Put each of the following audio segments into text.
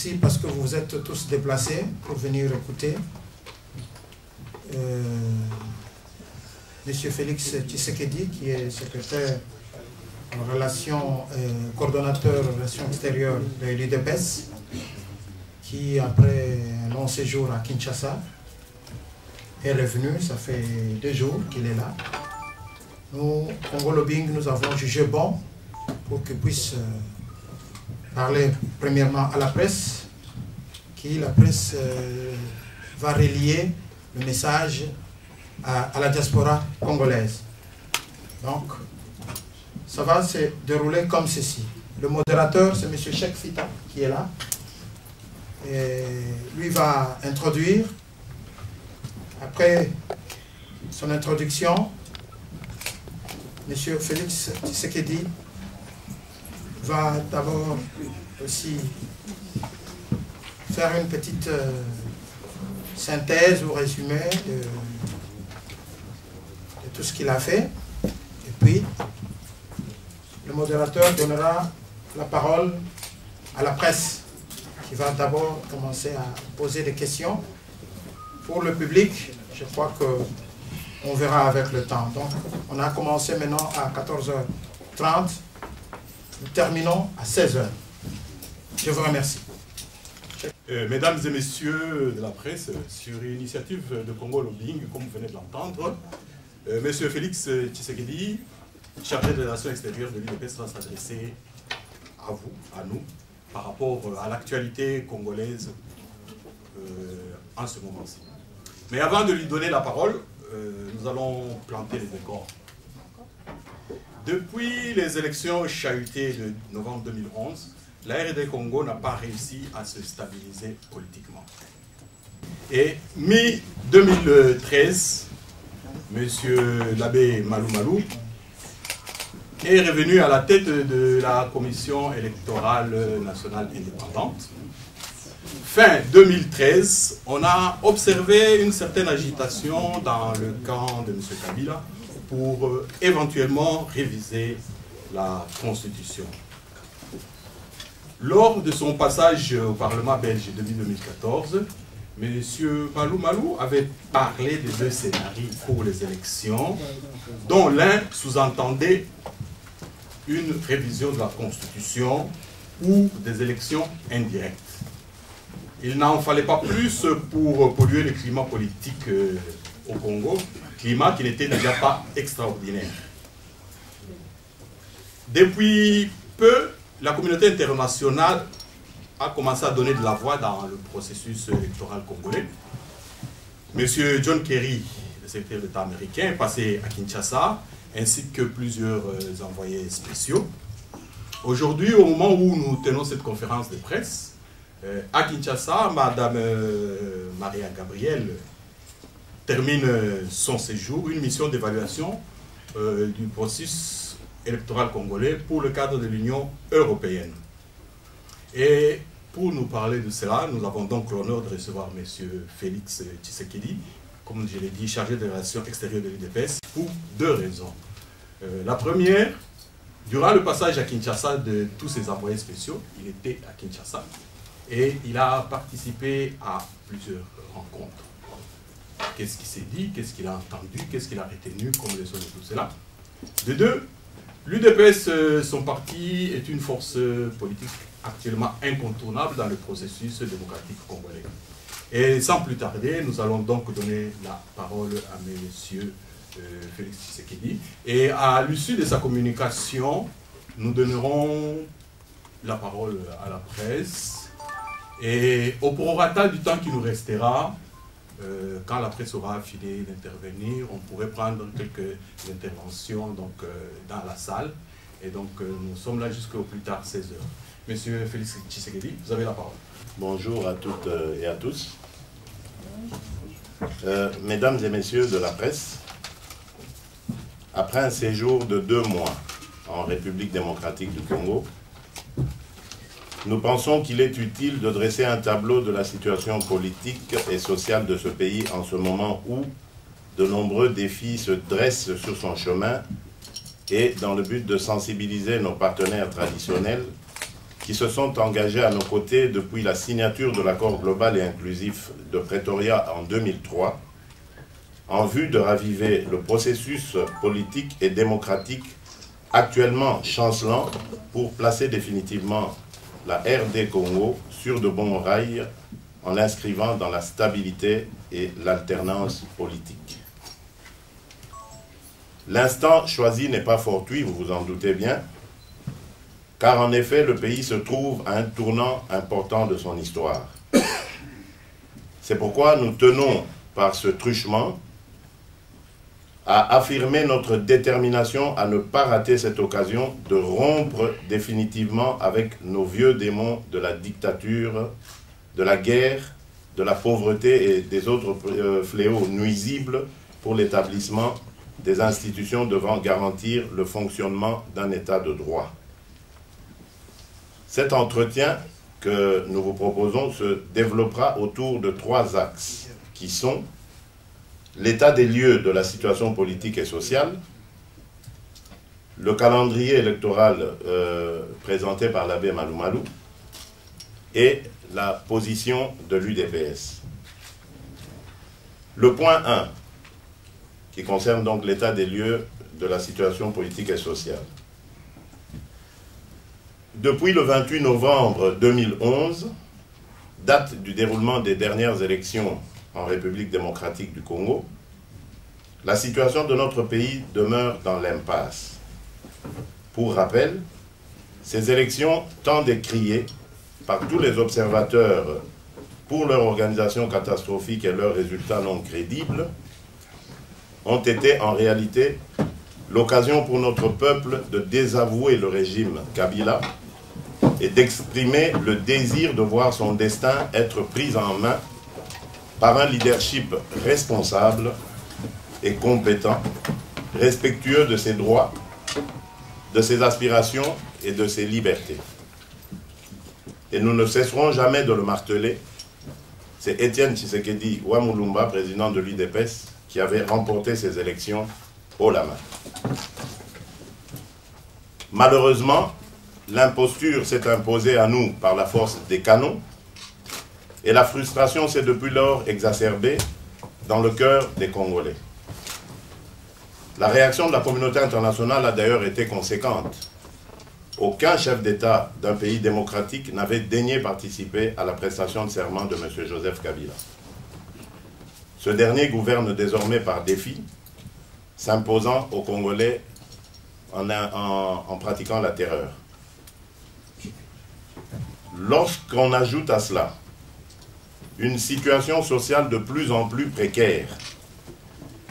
merci parce que vous vous êtes tous déplacés pour venir écouter Monsieur Félix Tshisekedi, qui est secrétaire en relations, coordonnateur en relations extérieures de l'UDPS, qui après un long séjour à Kinshasa est revenu. Ça fait 2 jours qu'il est là. Nous, Congo Lobbying, nous avons jugé bon pour qu'il puisse parler premièrement à la presse, qui la presse va relier le message à la diaspora congolaise. Donc, ça va se dérouler comme ceci. Le modérateur, c'est M. Cheikh Fita, qui est là. Et lui va introduire. Après son introduction, M. Félix Tshisekedi va d'abord aussi faire une petite synthèse ou résumé de tout ce qu'il a fait. Et puis, le modérateur donnera la parole à la presse, qui va d'abord commencer à poser des questions. Pour le public, je crois qu'on verra avec le temps. Donc, on a commencé maintenant à 14h30. Nous terminons à 16h. Je vous remercie. Mesdames et messieurs de la presse, sur l'initiative de Congo Lobbying, comme vous venez de l'entendre, Monsieur Félix Tshisekedi, chargé de relations extérieures de l'UDPS, va s'adresser à vous, à nous, par rapport à l'actualité congolaise en ce moment-ci. Mais avant de lui donner la parole, nous allons planter les décors. Depuis les élections chahutées de novembre 2011, la RD Congo n'a pas réussi à se stabiliser politiquement. Et mi-2013, M. l'abbé Malou Malou est revenu à la tête de la Commission électorale nationale indépendante. Fin 2013, on a observé une certaine agitation dans le camp de M. Kabila pour éventuellement réviser la Constitution. Lors de son passage au Parlement belge depuis 2014, M. Malou Malou avait parlé de 2 scénarios pour les élections, dont l'un sous-entendait une révision de la Constitution ou des élections indirectes. Il n'en fallait pas plus pour polluer le climat politique au Congo, climat qui n'était déjà pas extraordinaire. Depuis peu, la communauté internationale a commencé à donner de la voix dans le processus électoral congolais. Monsieur John Kerry, le secrétaire d'État américain, est passé à Kinshasa, ainsi que plusieurs envoyés spéciaux. Aujourd'hui, au moment où nous tenons cette conférence de presse, à Kinshasa, Madame Maria Gabriel termine son séjour, une mission d'évaluation du processus électoral congolais pour le cadre de l'Union européenne. Et pour nous parler de cela, nous avons donc l'honneur de recevoir M. Félix Tshisekedi, comme je l'ai dit, chargé des relations extérieures de l'UDPS, pour 2 raisons. La première, durant le passage à Kinshasa de tous ces envoyés spéciaux, il était à Kinshasa et il a participé à plusieurs rencontres. Qu'est-ce qui s'est dit, qu'est-ce qu'il a entendu, qu'est-ce qu'il a retenu comme leçon de tout cela. De 2, l'UDPS, son parti, est une force politique actuellement incontournable dans le processus démocratique congolais. Et sans plus tarder, nous allons donc donner la parole à M. Félix Tshisekedi. Et à l'issue de sa communication, nous donnerons la parole à la presse. Et au prorata du temps qui nous restera, quand la presse aura fini d'intervenir, on pourrait prendre quelques interventions donc, dans la salle. Et donc, nous sommes là jusqu'au plus tard 16h. Monsieur Félix Tshisekedi, vous avez la parole. Bonjour à toutes et à tous. Mesdames et messieurs de la presse, après un séjour de 2 mois en République démocratique du Congo, nous pensons qu'il est utile de dresser un tableau de la situation politique et sociale de ce pays en ce moment où de nombreux défis se dressent sur son chemin et dans le but de sensibiliser nos partenaires traditionnels qui se sont engagés à nos côtés depuis la signature de l'accord global et inclusif de Pretoria en 2003, en vue de raviver le processus politique et démocratique actuellement chancelant pour placer définitivement la RD Congo sur de bons rails en l'inscrivant dans la stabilité et l'alternance politique. L'instant choisi n'est pas fortuit, vous vous en doutez bien, car en effet le pays se trouve à un tournant important de son histoire. C'est pourquoi nous tenons par ce truchement à affirmer notre détermination à ne pas rater cette occasion de rompre définitivement avec nos vieux démons de la dictature, de la guerre, de la pauvreté et des autres fléaux nuisibles pour l'établissement des institutions devant garantir le fonctionnement d'un État de droit. Cet entretien que nous vous proposons se développera autour de 3 axes qui sont l'état des lieux de la situation politique et sociale, le calendrier électoral présenté par l'abbé Malou Malou et la position de l'UDPS. Le point 1, qui concerne donc l'état des lieux de la situation politique et sociale. Depuis le 28 novembre 2011, date du déroulement des dernières élections en République démocratique du Congo, la situation de notre pays demeure dans l'impasse. Pour rappel, ces élections, tant décriées par tous les observateurs pour leur organisation catastrophique et leurs résultats non crédibles, ont été en réalité l'occasion pour notre peuple de désavouer le régime Kabila et d'exprimer le désir de voir son destin être pris en main par un leadership responsable et compétent, respectueux de ses droits, de ses aspirations et de ses libertés. Et nous ne cesserons jamais de le marteler. C'est Étienne Tshisekedi Ouamulumba, président de l'UDPS, qui avait remporté ces élections haut la main. Malheureusement, l'imposture s'est imposée à nous par la force des canons, et la frustration s'est depuis lors exacerbée dans le cœur des Congolais. La réaction de la communauté internationale a d'ailleurs été conséquente. Aucun chef d'État d'un pays démocratique n'avait daigné participer à la prestation de serment de M. Joseph Kabila. Ce dernier gouverne désormais par défi, s'imposant aux Congolais en pratiquant la terreur. Lorsqu'on ajoute à cela une situation sociale de plus en plus précaire,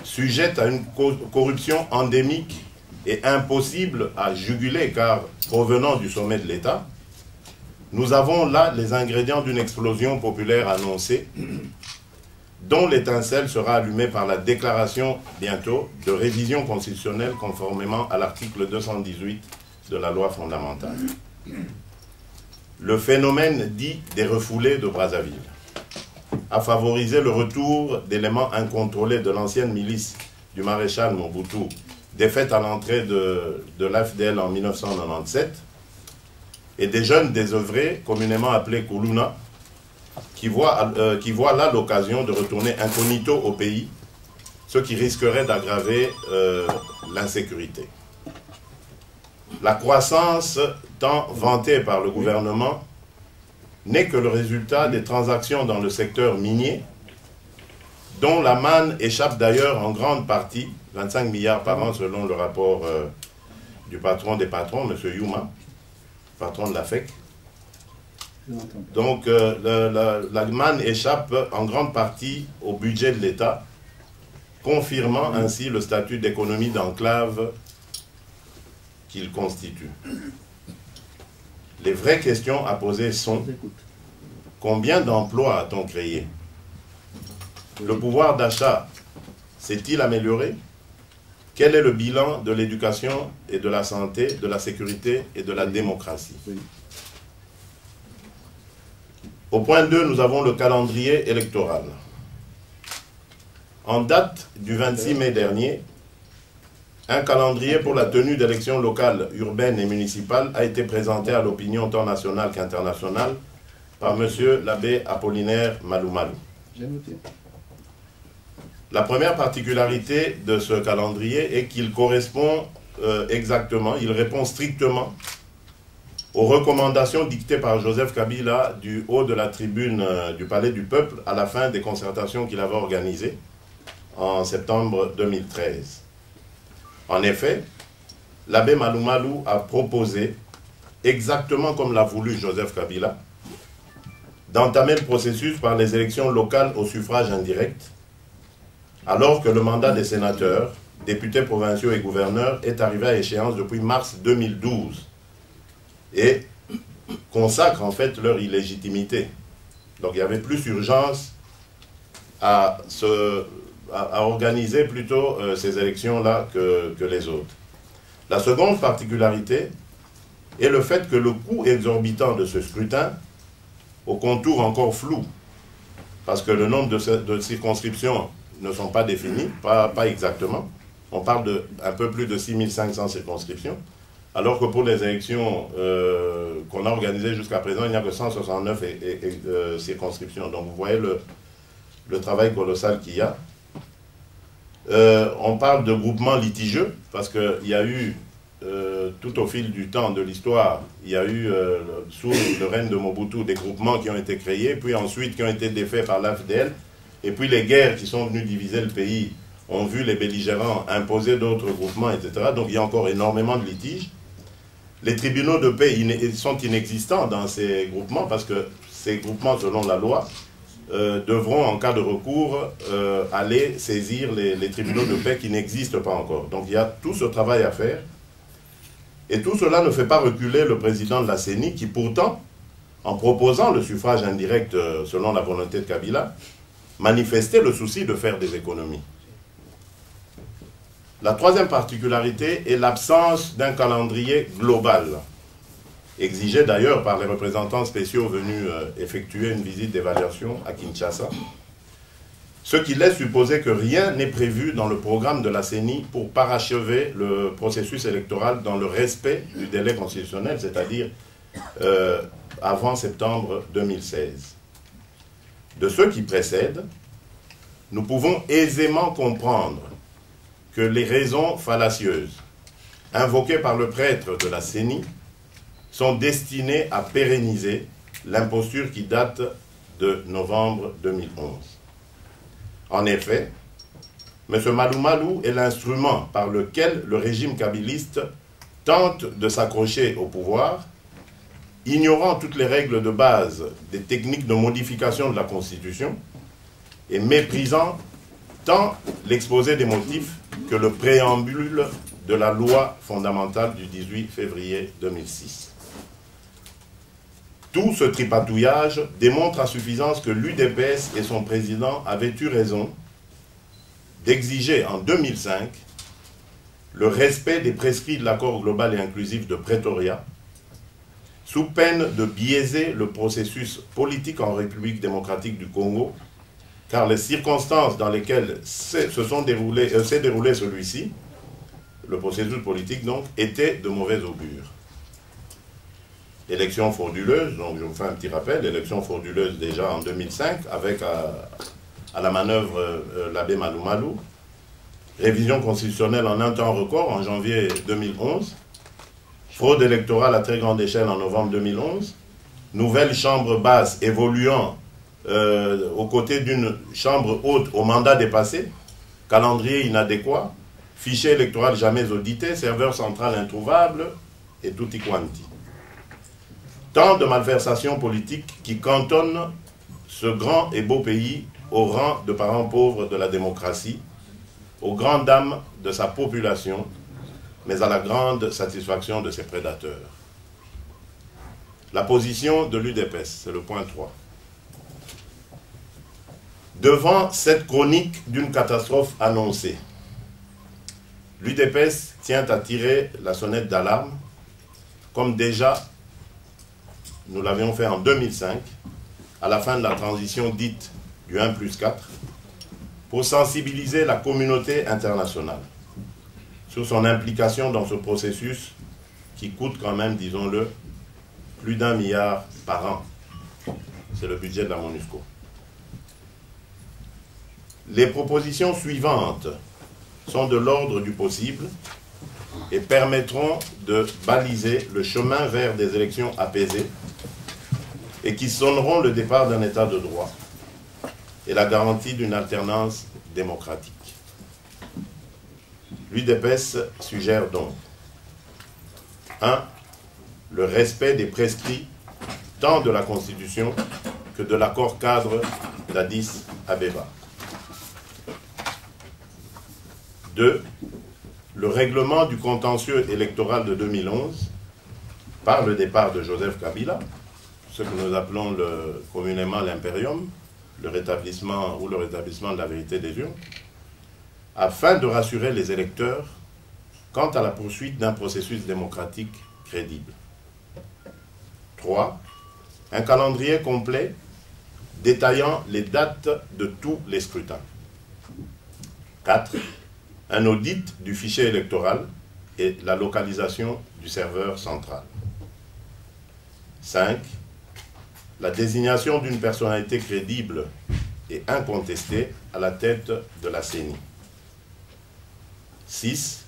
sujette à une corruption endémique et impossible à juguler car provenant du sommet de l'État, nous avons là les ingrédients d'une explosion populaire annoncée, dont l'étincelle sera allumée par la déclaration bientôt de révision constitutionnelle conformément à l'article 218 de la loi fondamentale. Le phénomène dit des refoulés de Brazzaville a favorisé le retour d'éléments incontrôlés de l'ancienne milice du maréchal Mobutu, défaite à l'entrée de l'AFDL en 1997, et des jeunes désœuvrés, communément appelés Koulouna, qui voient là l'occasion de retourner incognito au pays, ce qui risquerait d'aggraver l'insécurité. La croissance tant vantée par le gouvernement n'est que le résultat des transactions dans le secteur minier, dont la manne échappe d'ailleurs en grande partie, 25 milliards par an selon le rapport du patron des patrons, M. Youma, patron de la FEC. Donc la manne échappe en grande partie au budget de l'État, confirmant ainsi le statut d'économie d'enclave qu'il constitue. Les vraies questions à poser sont: combien d'emplois a-t-on créé? Le pouvoir d'achat s'est-il amélioré? Quel est le bilan de l'éducation et de la santé, de la sécurité et de la démocratie? Au point 2, nous avons le calendrier électoral. En date du 26 mai dernier, un calendrier pour la tenue d'élections locales, urbaines et municipales a été présenté à l'opinion tant nationale qu'internationale par M. l'abbé Apollinaire Malou Malou. La première particularité de ce calendrier est qu'il correspond exactement, il répond strictement aux recommandations dictées par Joseph Kabila du haut de la tribune du Palais du Peuple à la fin des concertations qu'il avait organisées en septembre 2013. En effet, l'abbé Malou Malou a proposé, exactement comme l'a voulu Joseph Kabila, d'entamer le processus par les élections locales au suffrage indirect, alors que le mandat des sénateurs, députés provinciaux et gouverneurs est arrivé à échéance depuis mars 2012 et consacre en fait leur illégitimité. Donc il y avait plus urgence à organiser plutôt ces élections-là que les autres. La seconde particularité est le fait que le coût exorbitant de ce scrutin, au contour encore flou, parce que le nombre de circonscriptions ne sont pas définis, pas exactement. On parle d'un peu plus de 6500 circonscriptions, alors que pour les élections qu'on a organisées jusqu'à présent, il n'y a que 169 circonscriptions. Donc vous voyez le travail colossal qu'il y a. On parle de groupements litigieux, parce qu'il y a eu, tout au fil du temps de l'histoire, il y a eu, sous le règne de Mobutu, des groupements qui ont été créés, puis ensuite qui ont été défaits par l'AFDL, et puis les guerres qui sont venues diviser le pays ont vu les belligérants imposer d'autres groupements, etc. Donc il y a encore énormément de litiges. Les tribunaux de paix sont inexistants dans ces groupements, parce que ces groupements, selon la loi, devront, en cas de recours, aller saisir les tribunaux de paix qui n'existent pas encore. Donc il y a tout ce travail à faire. Et tout cela ne fait pas reculer le président de la CENI, qui pourtant, en proposant le suffrage indirect selon la volonté de Kabila, manifestait le souci de faire des économies. La troisième particularité est l'absence d'un calendrier global, exigé d'ailleurs par les représentants spéciaux venus effectuer une visite d'évaluation à Kinshasa, ce qui laisse supposer que rien n'est prévu dans le programme de la CENI pour parachever le processus électoral dans le respect du délai constitutionnel, c'est-à-dire avant septembre 2016. De ceux qui précèdent, nous pouvons aisément comprendre que les raisons fallacieuses invoquées par le prêtre de la CENI sont destinées à pérenniser l'imposture qui date de novembre 2011. En effet, M. Malou Malou est l'instrument par lequel le régime kabiliste tente de s'accrocher au pouvoir, ignorant toutes les règles de base des techniques de modification de la Constitution et méprisant tant l'exposé des motifs que le préambule de la loi fondamentale du 18 février 2006. Tout ce tripatouillage démontre à suffisance que l'UDPS et son président avaient eu raison d'exiger en 2005 le respect des prescrits de l'accord global et inclusif de Pretoria, sous peine de biaiser le processus politique en République démocratique du Congo, car les circonstances dans lesquelles s'est déroulé celui-ci, le processus politique donc, était de mauvais augure. Élection frauduleuse, donc je vous fais un petit rappel, élection frauduleuse déjà en 2005, avec à la manœuvre l'abbé Malou Malou, révision constitutionnelle en un temps record en janvier 2011, fraude électorale à très grande échelle en novembre 2011, nouvelle chambre basse évoluant aux côtés d'une chambre haute au mandat dépassé, calendrier inadéquat, fichier électoral jamais audité, serveur central introuvable et tutti quanti. Tant de malversations politiques qui cantonnent ce grand et beau pays au rang de parents pauvres de la démocratie, aux grandes dames de sa population, mais à la grande satisfaction de ses prédateurs. La position de l'UDPS, c'est le point 3. Devant cette chronique d'une catastrophe annoncée, l'UDPS tient à tirer la sonnette d'alarme, comme déjà nous l'avions fait en 2005, à la fin de la transition dite du 1+4, pour sensibiliser la communauté internationale sur son implication dans ce processus qui coûte quand même, disons-le, plus d'1 milliard par an. C'est le budget de la MONUSCO. Les propositions suivantes sont de l'ordre du possible et permettront de baliser le chemin vers des élections apaisées et qui sonneront le départ d'un état de droit et la garantie d'une alternance démocratique. L'UDPS suggère donc 1. Le respect des prescrits tant de la Constitution que de l'accord cadre d'Addis Abeba. 2. Le règlement du contentieux électoral de 2011 par le départ de Joseph Kabila, ce que nous appelons communément l'impérium, le rétablissement de la vérité des urnes, afin de rassurer les électeurs quant à la poursuite d'un processus démocratique crédible. 3. Un calendrier complet détaillant les dates de tous les scrutins. 4. Un audit du fichier électoral et la localisation du serveur central. 5. La désignation d'une personnalité crédible et incontestée à la tête de la CENI. 6.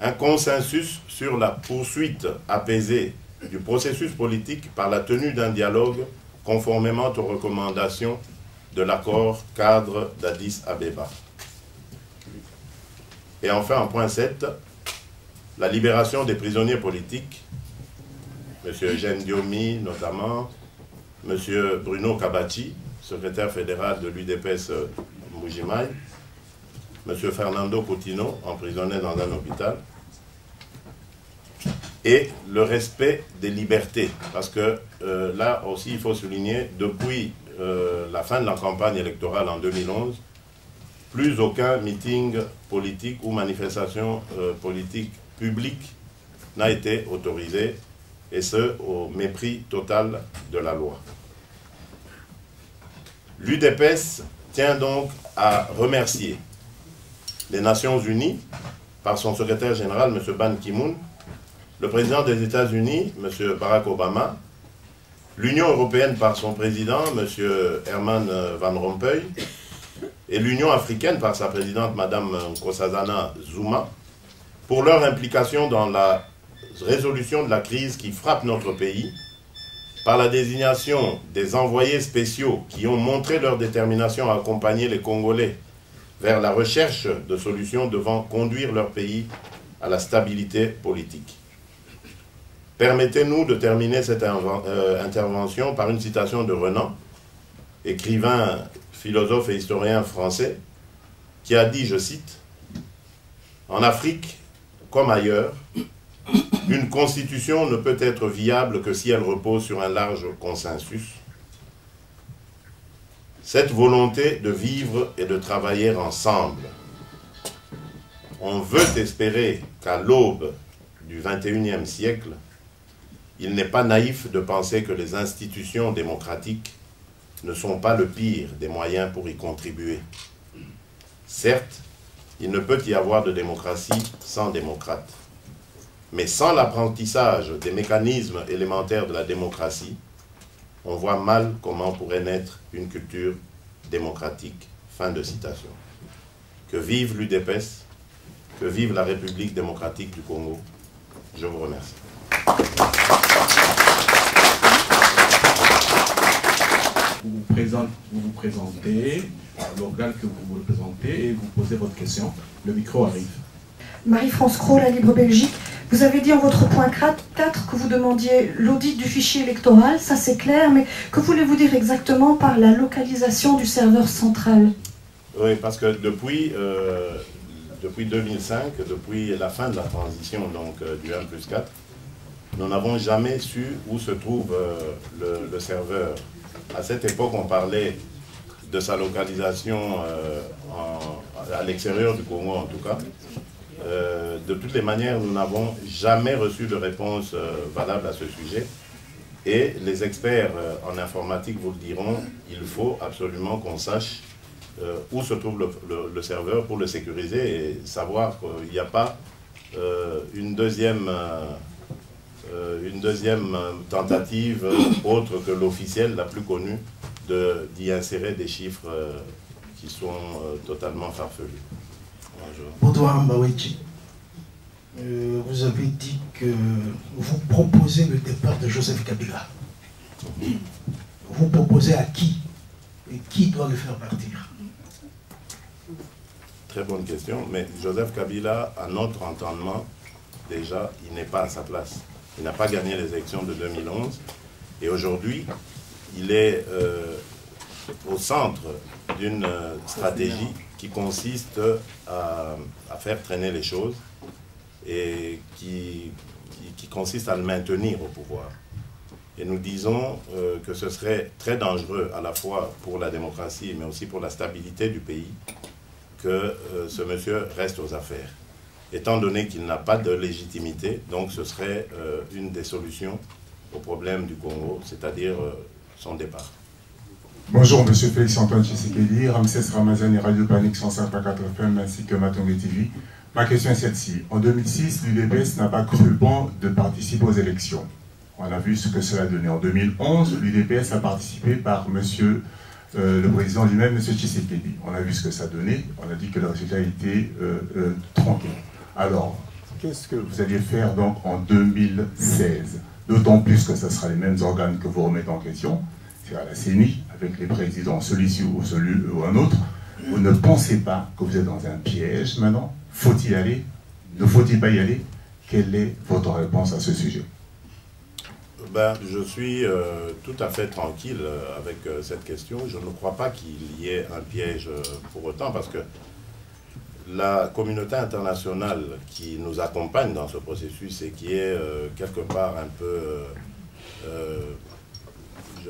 Un consensus sur la poursuite apaisée du processus politique par la tenue d'un dialogue conformément aux recommandations de l'accord cadre d'Addis Abeba. Et enfin, en point 7, la libération des prisonniers politiques, M. Eugène Diomi notamment, M. Bruno Kabachi, secrétaire fédéral de l'UDPS Mbujimayi, M. Fernando Coutinho, emprisonné dans un hôpital, et le respect des libertés, parce que là aussi il faut souligner, depuis la fin de la campagne électorale en 2011, plus aucun meeting politique ou manifestation politique publique n'a été autorisé, et ce, au mépris total de la loi. L'UDPS tient donc à remercier les Nations Unies, par son secrétaire général, M. Ban Ki-moon, le président des États-Unis, M. Barack Obama, l'Union européenne par son président, M. Herman Van Rompuy, et l'Union africaine par sa présidente, Mme Nkosazana Zuma, pour leur implication dans la résolution de la crise qui frappe notre pays, par la désignation des envoyés spéciaux qui ont montré leur détermination à accompagner les Congolais vers la recherche de solutions devant conduire leur pays à la stabilité politique. Permettez-nous de terminer cette intervention par une citation de Renan, écrivain, philosophe et historien français, qui a dit, je cite, « En Afrique, comme ailleurs, une constitution ne peut être viable que si elle repose sur un large consensus. Cette volonté de vivre et de travailler ensemble. On veut espérer qu'à l'aube du XXIe siècle, il n'est pas naïf de penser que les institutions démocratiques ne sont pas le pire des moyens pour y contribuer. Certes, il ne peut y avoir de démocratie sans démocrates. Mais sans l'apprentissage des mécanismes élémentaires de la démocratie, on voit mal comment pourrait naître une culture démocratique. » Fin de citation. Que vive l'UDPS, que vive la République démocratique du Congo. Je vous remercie. Vous vous présentez, l'organe que vous représentez, et vous posez votre question. Le micro arrive. Marie-France Cros, La Libre Belgique. Vous avez dit en votre point 4 que vous demandiez l'audit du fichier électoral, ça c'est clair, mais que voulez-vous dire exactement par la localisation du serveur central? Oui, parce que depuis 2005, depuis la fin de la transition donc, du 1+4, nous n'avons jamais su où se trouve le serveur. À cette époque, on parlait de sa localisation à l'extérieur du Congo en tout cas. De toutes les manières, nous n'avons jamais reçu de réponse valable à ce sujet. Et les experts en informatique vous le diront, il faut absolument qu'on sache où se trouve le serveur pour le sécuriser et savoir qu'il n'y a pas une deuxième tentative, autre que l'officielle, la plus connue, d'y insérer des chiffres qui sont totalement farfelus. Bonjour. Vous avez dit que vous proposez le départ de Joseph Kabila. Vous proposez à qui? Et qui doit le faire partir? Très bonne question, mais Joseph Kabila, à notre entendement, déjà, il n'est pas à sa place. Il n'a pas gagné les élections de 2011, et aujourd'hui, il est au centre d'une stratégie qui consiste à faire traîner les choses et qui consiste à le maintenir au pouvoir. Et nous disons que ce serait très dangereux à la fois pour la démocratie mais aussi pour la stabilité du pays que ce monsieur reste aux affaires. Étant donné qu'il n'a pas de légitimité, donc ce serait une des solutions au problème du Congo, c'est-à-dire son départ. Bonjour, monsieur Félix-Antoine Tshisekedi, Ramsès Ramazani, Radio Panique 105.4 FM ainsi que Matongé TV. Ma question est celle-ci. En 2006, l'UDPS n'a pas cru bon de participer aux élections. On a vu ce que cela a donné. En 2011, l'UDPS a participé par monsieur le président lui-même, monsieur Tshisekedi. On a vu ce que ça a donné. On a dit que le résultat était tronqué. Alors, qu'est-ce que vous alliez faire donc en 2016? D'autant plus que ce sera les mêmes organes que vous remettez en question. C'est à la CENI, avec les présidents, celui-ci ou celui ou un autre. Vous ne pensez pas que vous êtes dans un piège maintenant? Faut-il y aller? Ne faut-il pas y aller? Quelle est votre réponse à ce sujet? Je suis tout à fait tranquille avec cette question. Je ne crois pas qu'il y ait un piège pour autant, parce que la communauté internationale qui nous accompagne dans ce processus et qui est quelque part un peu,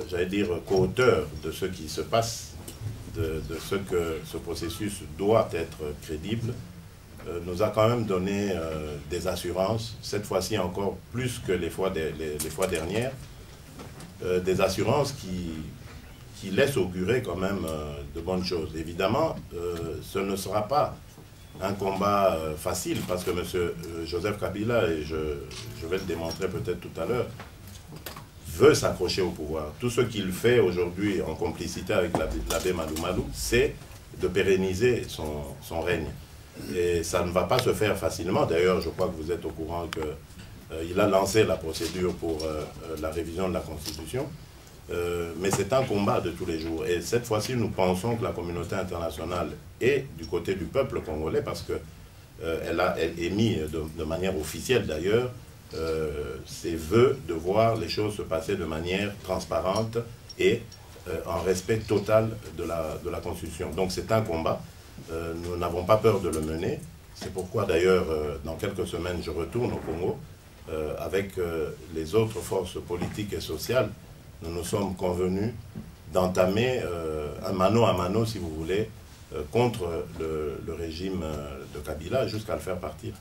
j'allais dire, co-auteur de ce qui se passe, de ce que ce processus doit être crédible, nous a quand même donné des assurances, cette fois-ci encore plus que les fois dernières, des assurances qui laissent augurer quand même de bonnes choses. Évidemment, ce ne sera pas un combat facile, parce que M. Joseph Kabila, et je vais le démontrer peut-être tout à l'heure, veut s'accrocher au pouvoir. Tout ce qu'il fait aujourd'hui en complicité avec l'abbé Malou Malou, c'est de pérenniser son règne. Et ça ne va pas se faire facilement. D'ailleurs, je crois que vous êtes au courant qu'il a lancé la procédure pour la révision de la Constitution. Mais c'est un combat de tous les jours. Et cette fois-ci, nous pensons que la communauté internationale est du côté du peuple congolais, parce qu'elle a émis de manière officielle d'ailleurs ses vœux de voir les choses se passer de manière transparente et en respect total de la Constitution. Donc c'est un combat. Nous n'avons pas peur de le mener. C'est pourquoi d'ailleurs, dans quelques semaines, je retourne au Congo avec les autres forces politiques et sociales. Nous nous sommes convenus d'entamer un mano à mano, si vous voulez, contre le régime de Kabila jusqu'à le faire partir.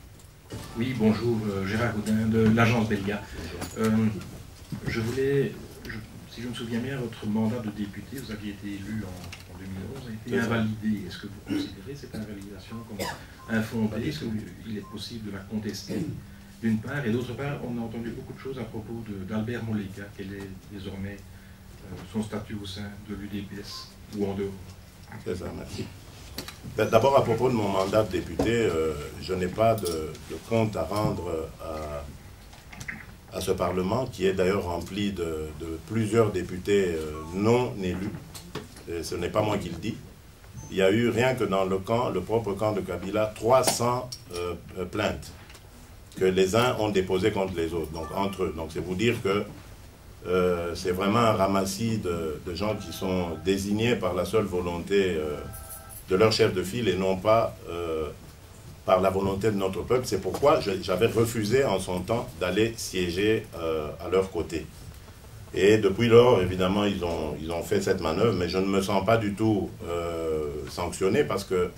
Oui, bonjour, Gérard Gaudin de l'agence Belga. Je voulais, si je me souviens bien, votre mandat de député, vous aviez été élu en 2011, a été invalidé. Est-ce que vous considérez cette invalidation comme infondée? Est-ce qu'il est possible de la contester, d'une part? Et d'autre part, on a entendu beaucoup de choses à propos d'Albert Moleka. Quel est désormais son statut au sein de l'UDPS ou en dehors? C'est ça, merci. D'abord, à propos de mon mandat de député, je n'ai pas de compte à rendre à ce Parlement, qui est d'ailleurs rempli de plusieurs députés non élus. Et ce n'est pas moi qui le dis. Il y a eu, rien que dans le propre camp de Kabila, 300 plaintes que les uns ont déposées contre les autres, donc entre eux. Donc c'est vous dire que c'est vraiment un ramassis de gens qui sont désignés par la seule volonté de leur chef de file et non pas par la volonté de notre peuple. C'est pourquoi j'avais refusé en son temps d'aller siéger à leur côté. Et depuis lors, évidemment, ils ont fait cette manœuvre, mais je ne me sens pas du tout sanctionné, parce que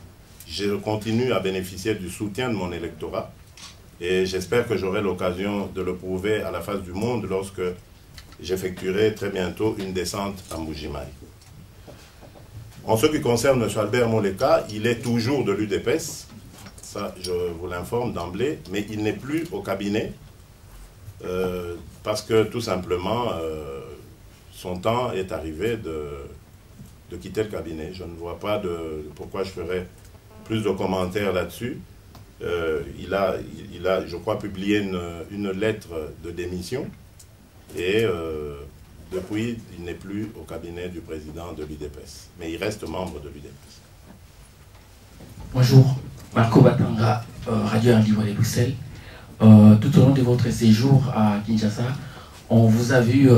je continue à bénéficier du soutien de mon électorat et j'espère que j'aurai l'occasion de le prouver à la face du monde lorsque j'effectuerai très bientôt une descente à Mbuji-Mayi. En ce qui concerne M. Albert Moleka, il est toujours de l'UDPS. ça je vous l'informe d'emblée, mais il n'est plus au cabinet parce que tout simplement son temps est arrivé de quitter le cabinet. Je ne vois pas pourquoi je ferais plus de commentaires là-dessus. Il a, je crois, publié une lettre de démission et depuis, il n'est plus au cabinet du président de l'UDPS, mais il reste membre de l'UDPS. Bonjour, Marco Batanga, Radio Radio de Bruxelles. Tout au long de votre séjour à Kinshasa, on vous a vu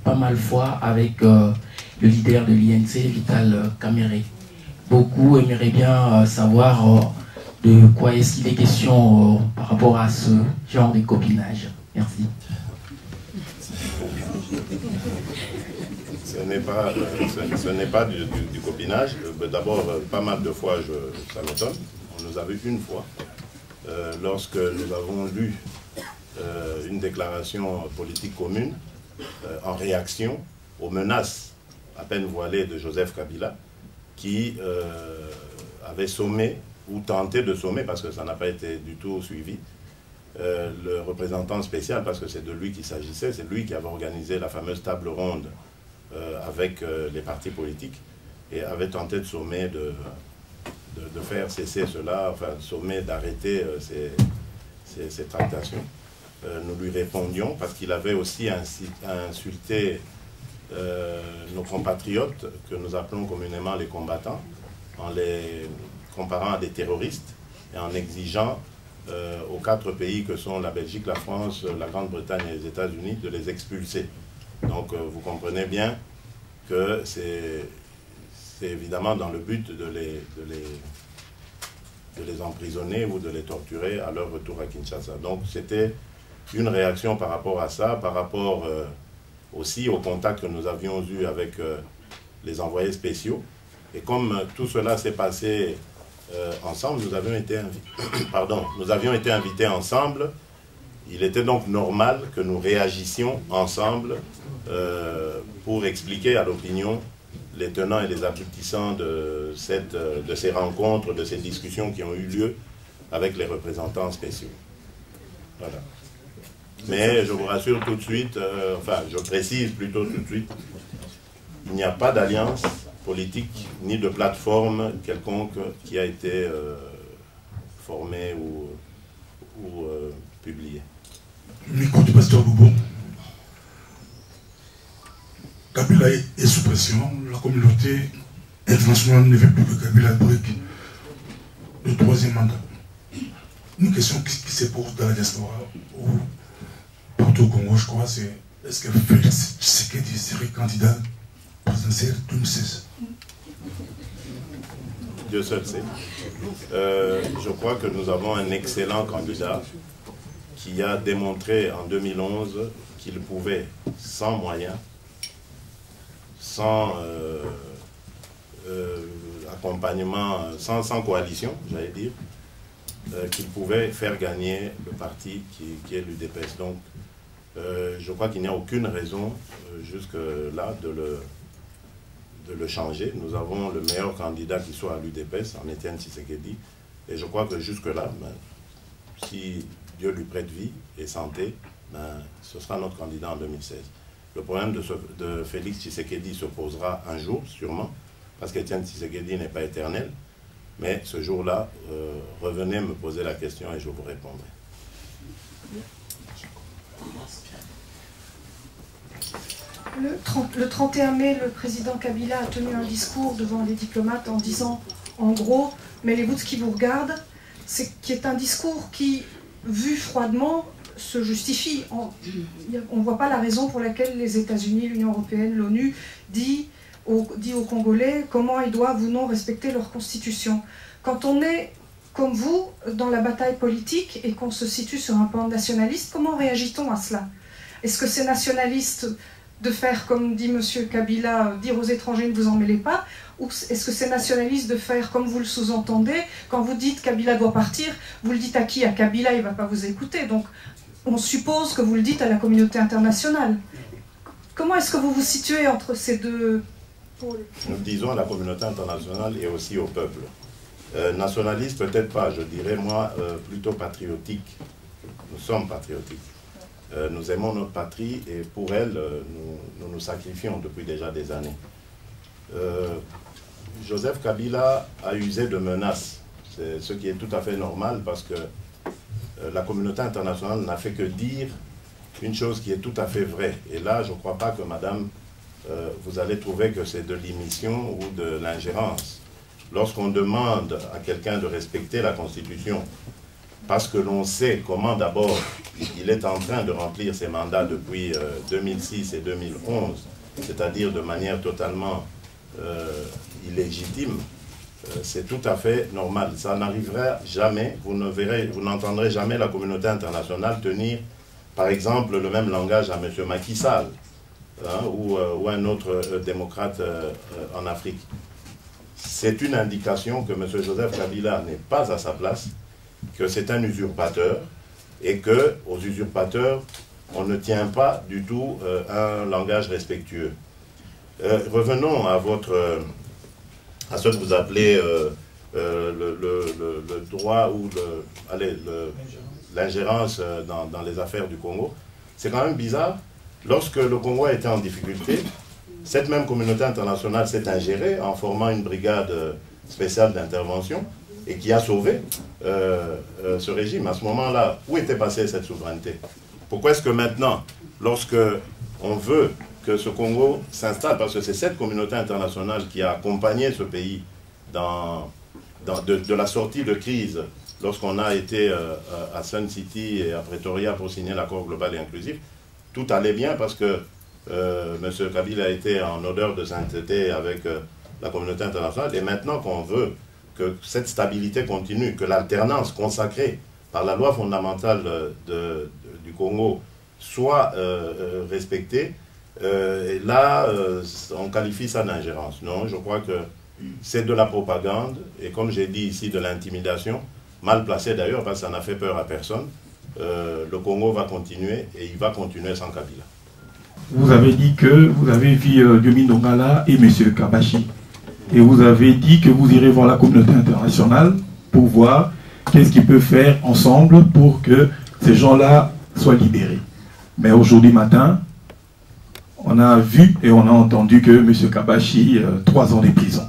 pas mal de fois avec le leader de l'INC, Vital Kamerhe. Beaucoup aimeraient bien savoir de quoi est-ce qu'il est question par rapport à ce genre de copinage. Merci. Ce n'est pas du copinage. D'abord, pas mal de fois, ça m'étonne. On nous a vu une fois, lorsque nous avons lu une déclaration politique commune en réaction aux menaces à peine voilées de Joseph Kabila, qui avait sommé, ou tenté de sommer, parce que ça n'a pas été du tout suivi, le représentant spécial, parce que c'est de lui qu'il s'agissait, c'est lui qui avait organisé la fameuse table ronde avec les partis politiques, et avait tenté de sommer de faire cesser cela, enfin sommer d'arrêter ces tractations. Nous lui répondions, parce qu'il avait aussi insulté nos compatriotes, que nous appelons communément les combattants, en les comparant à des terroristes et en exigeant aux 4 pays que sont la Belgique, la France, la Grande-Bretagne et les États-Unis de les expulser. Donc vous comprenez bien que c'est évidemment dans le but de les emprisonner ou de les torturer à leur retour à Kinshasa. Donc c'était une réaction par rapport à ça, par rapport aussi au contact que nous avions eu avec les envoyés spéciaux. Et comme tout cela s'est passé ensemble, nous avions été invités ensemble. Il était donc normal que nous réagissions ensemble pour expliquer à l'opinion les tenants et les aboutissants de ces rencontres, de ces discussions qui ont eu lieu avec les représentants spéciaux. Voilà. Mais je vous rassure tout de suite, enfin je précise plutôt tout de suite, il n'y a pas d'alliance politique ni de plateforme quelconque qui a été formée ou publiée. Micro du pasteur Boubon. Kabila est sous pression. La communauté internationale ne veut plus que Kabila brigue le 3e mandat. Une question qui se pose dans la diaspora ou partout au Congo, je crois, c'est est-ce que Félix Tshisekedi serait candidat présidentiel 2016? Dieu seul sait. Je crois que nous avons un excellent candidat qui a démontré en 2011 qu'il pouvait, sans moyens, sans accompagnement, sans coalition, j'allais dire, qu'il pouvait faire gagner le parti qui est l'UDPS. Donc, je crois qu'il n'y a aucune raison jusque-là de le changer. Nous avons le meilleur candidat qui soit à l'UDPS, en Étienne Tshisekedi, et je crois que jusque-là, si Dieu lui prête vie et santé, ce sera notre candidat en 2016. Le problème de Félix Tshisekedi se posera un jour, sûrement, parce qu'Étienne Tshisekedi n'est pas éternel, mais ce jour-là, revenez me poser la question et je vous répondrai. Le 31 mai, le président Kabila a tenu un discours devant les diplomates en disant, en gros, mêlez-vous de ce qui vous regarde, qui est un discours qui, vu froidement, se justifie. On ne voit pas la raison pour laquelle les États-Unis, l'Union européenne, l'ONU dit aux Congolais comment ils doivent ou non respecter leur constitution. Quand on est, comme vous, dans la bataille politique et qu'on se situe sur un plan nationaliste, comment réagit-on à cela? Est-ce que c'est nationaliste de faire, comme dit M. Kabila, dire aux étrangers ne vous en mêlez pas, ou est-ce que c'est nationaliste de faire comme vous le sous-entendez? Quand vous dites Kabila doit partir, vous le dites à qui? À Kabila, il ne va pas vous écouter. Donc on suppose que vous le dites à la communauté internationale. Comment est-ce que vous vous situez entre ces deux pôles? Nous disons à la communauté internationale et aussi au peuple. Nationaliste, peut-être pas, je dirais moi plutôt patriotique. Nous sommes patriotiques. Nous aimons notre patrie et pour elle, nous nous sacrifions depuis déjà des années. Joseph Kabila a usé de menaces, c'est ce qui est tout à fait normal parce que la communauté internationale n'a fait que dire une chose qui est tout à fait vraie. Et là, je ne crois pas que madame, vous allez trouver que c'est de l'immiscion ou de l'ingérence. Lorsqu'on demande à quelqu'un de respecter la Constitution, parce que l'on sait comment d'abord il est en train de remplir ses mandats depuis 2006 et 2011, c'est-à-dire de manière totalement illégitime, c'est tout à fait normal. Ça n'arrivera jamais, vous n'entendrez jamais la communauté internationale tenir, par exemple, le même langage à M. Macky Sall, hein, ou un autre démocrate en Afrique. C'est une indication que M. Joseph Kabila n'est pas à sa place, que c'est un usurpateur, et qu'aux usurpateurs, on ne tient pas du tout un langage respectueux. Revenons à à ce que vous appelez le droit ou l'ingérence dans les affaires du Congo. C'est quand même bizarre. Lorsque le Congo a été en difficulté, cette même communauté internationale s'est ingérée en formant une brigade spéciale d'intervention et qui a sauvé ce régime. À ce moment-là, où était passée cette souveraineté? Pourquoi est-ce que maintenant, lorsque on veut que ce Congo s'installe, parce que c'est cette communauté internationale qui a accompagné ce pays de la sortie de crise, lorsqu'on a été à Sun City et à Pretoria pour signer l'accord global et inclusif, tout allait bien parce que M. Kabila a été en odeur de sainteté avec la communauté internationale, et maintenant qu'on veut que cette stabilité continue, que l'alternance consacrée par la loi fondamentale du Congo soit respectée, et là, on qualifie ça d'ingérence. Non, je crois que c'est de la propagande, et comme j'ai dit ici, de l'intimidation, mal placée d'ailleurs, parce que ça n'a fait peur à personne. Le Congo va continuer, et il va continuer sans Kabila. Vous avez dit que vous avez vu Diomi Ndongala et M. Kabashi, et vous avez dit que vous irez voir la communauté internationale pour voir qu'est-ce qu'ils peuvent faire ensemble pour que ces gens-là soient libérés. Mais aujourd'hui matin, on a vu et on a entendu que M. Kabashi, 3 ans de prison.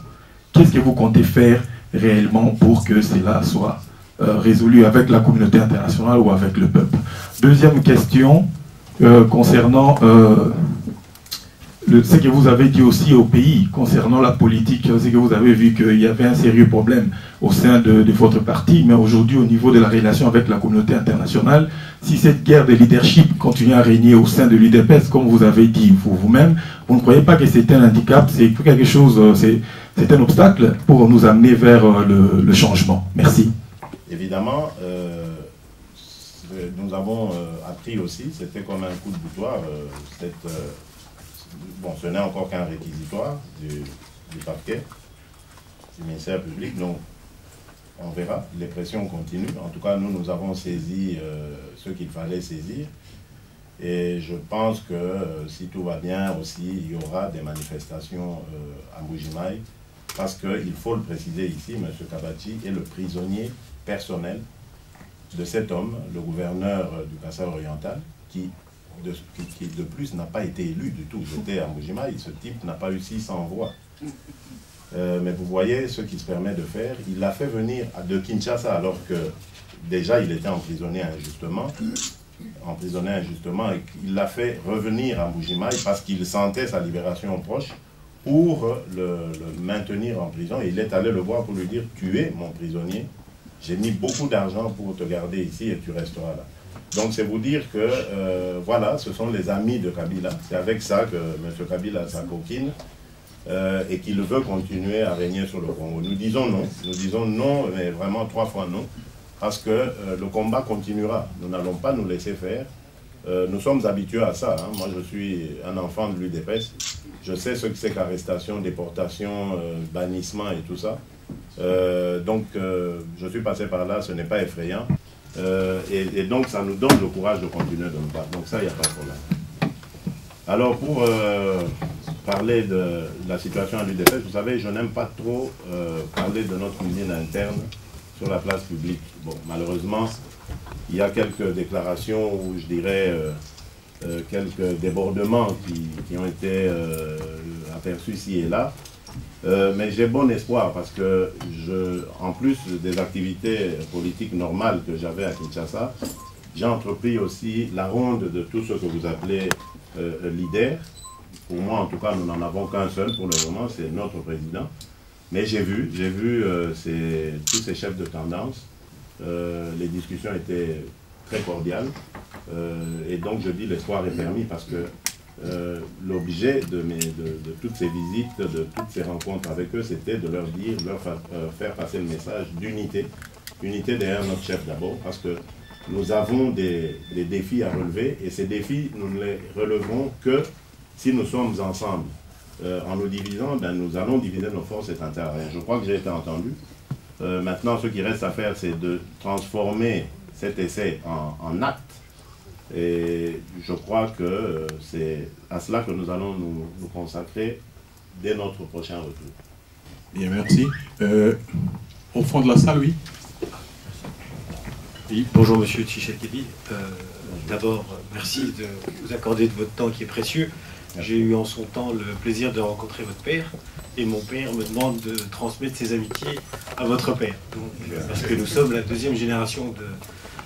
Qu'est-ce que vous comptez faire réellement pour que cela soit résolu avec la communauté internationale ou avec le peuple? Deuxième question, concernant ce que vous avez dit aussi au pays, concernant la politique, c'est que vous avez vu qu'il y avait un sérieux problème au sein de votre parti, mais aujourd'hui au niveau de la relation avec la communauté internationale, si cette guerre de leadership continue à régner au sein de l'UDPS, comme vous avez dit vous-même, vous ne croyez pas que c'est un handicap, c'est quelque chose, c'est un obstacle pour nous amener vers le changement? Merci. Évidemment, nous avons appris aussi, c'était comme un coup de boutoir, bon, ce n'est encore qu'un réquisitoire du parquet, du ministère public, donc on verra, les pressions continuent. En tout cas, nous avons saisi ce qu'il fallait saisir, et je pense que si tout va bien aussi, il y aura des manifestations à Mbuji-Mayi, parce qu'il faut le préciser ici, M. Kabachi est le prisonnier personnel de cet homme, le gouverneur du Kasaï oriental, qui de plus n'a pas été élu du tout. J'étais à Mbuji-Mayi, ce type n'a pas eu 600 voix. Mais vous voyez ce qu'il se permet de faire. Il l'a fait venir de Kinshasa alors que déjà il était emprisonné injustement. Et il l'a fait revenir à Mbuji-Mayi parce qu'il sentait sa libération proche pour le maintenir en prison. Et il est allé le voir pour lui dire « Tu es mon prisonnier, j'ai mis beaucoup d'argent pour te garder ici et tu resteras là ». Donc c'est vous dire que, voilà, ce sont les amis de Kabila. C'est avec ça que M. Kabila s'acoquine et qu'il veut continuer à régner sur le Congo. Nous disons non, mais vraiment 3 fois non, parce que le combat continuera. Nous n'allons pas nous laisser faire. Nous sommes habitués à ça. Hein. Moi, je suis un enfant de l'UDPS. Je sais ce que c'est qu'arrestation, déportation, bannissement et tout ça. Donc, je suis passé par là, ce n'est pas effrayant. Et donc, ça nous donne le courage de continuer de nous battre. Donc ça, il n'y a pas de problème. Alors, pour parler de la situation à l'UDPS. Vous savez, je n'aime pas trop parler de notre cuisine interne sur la place publique. Bon, malheureusement, il y a quelques déclarations où je dirais quelques débordements qui ont été aperçus ici et là. Mais j'ai bon espoir parce que, en plus des activités politiques normales que j'avais à Kinshasa, j'ai entrepris aussi la ronde de tout ce que vous appelez leader. Pour moi, en tout cas, nous n'en avons qu'un seul pour le moment, c'est notre président. Mais j'ai vu tous ces chefs de tendance. Les discussions étaient très cordiales. Et donc, je dis l'espoir est permis parce que l'objet de toutes ces visites, de toutes ces rencontres avec eux, c'était de leur dire, faire passer le message d'unité. Unité derrière notre chef d'abord, parce que nous avons des défis à relever et ces défis, nous ne les releverons que si nous sommes ensemble. En nous divisant, ben, nous allons diviser nos forces et tenter à rien. Je crois que j'ai été entendu. Maintenant, ce qui reste à faire, c'est de transformer cet essai en acte. Et je crois que c'est à cela que nous allons nous consacrer dès notre prochain retour. Bien, merci. Au fond de la salle, oui. Oui, bonjour Monsieur Tshisekedi. D'abord, merci de vous accorder de votre temps qui est précieux. J'ai eu en son temps le plaisir de rencontrer votre père et mon père me demande de transmettre ses amitiés à votre père. Donc, parce que nous sommes la deuxième génération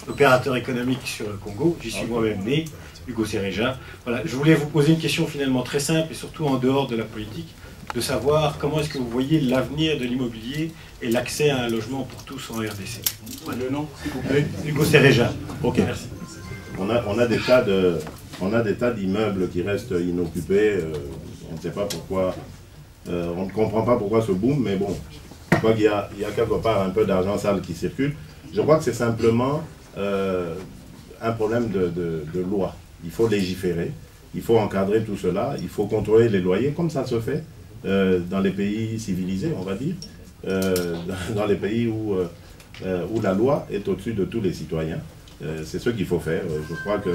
d'opérateurs économiques sur le Congo. J'y suis moi-même né, Hugo Séréja. Voilà, je voulais vous poser une question finalement très simple et surtout en dehors de la politique, de savoir comment est-ce que vous voyez l'avenir de l'immobilier et l'accès à un logement pour tous en RDC. Voilà. Le nom, s'il vous plaît. Hugo Séréja. Ok. Merci. On a des tas d'immeubles qui restent inoccupés. On ne sait pas pourquoi, on ne comprend pas pourquoi ce boom, mais bon, je crois qu'il y a quelque part un peu d'argent sale qui circule. Je crois que c'est simplement un problème de loi. Il faut légiférer, il faut encadrer tout cela, il faut contrôler les loyers, comme ça se fait dans les pays civilisés, on va dire, dans les pays où la loi est au-dessus de tous les citoyens. C'est ce qu'il faut faire. Je crois que,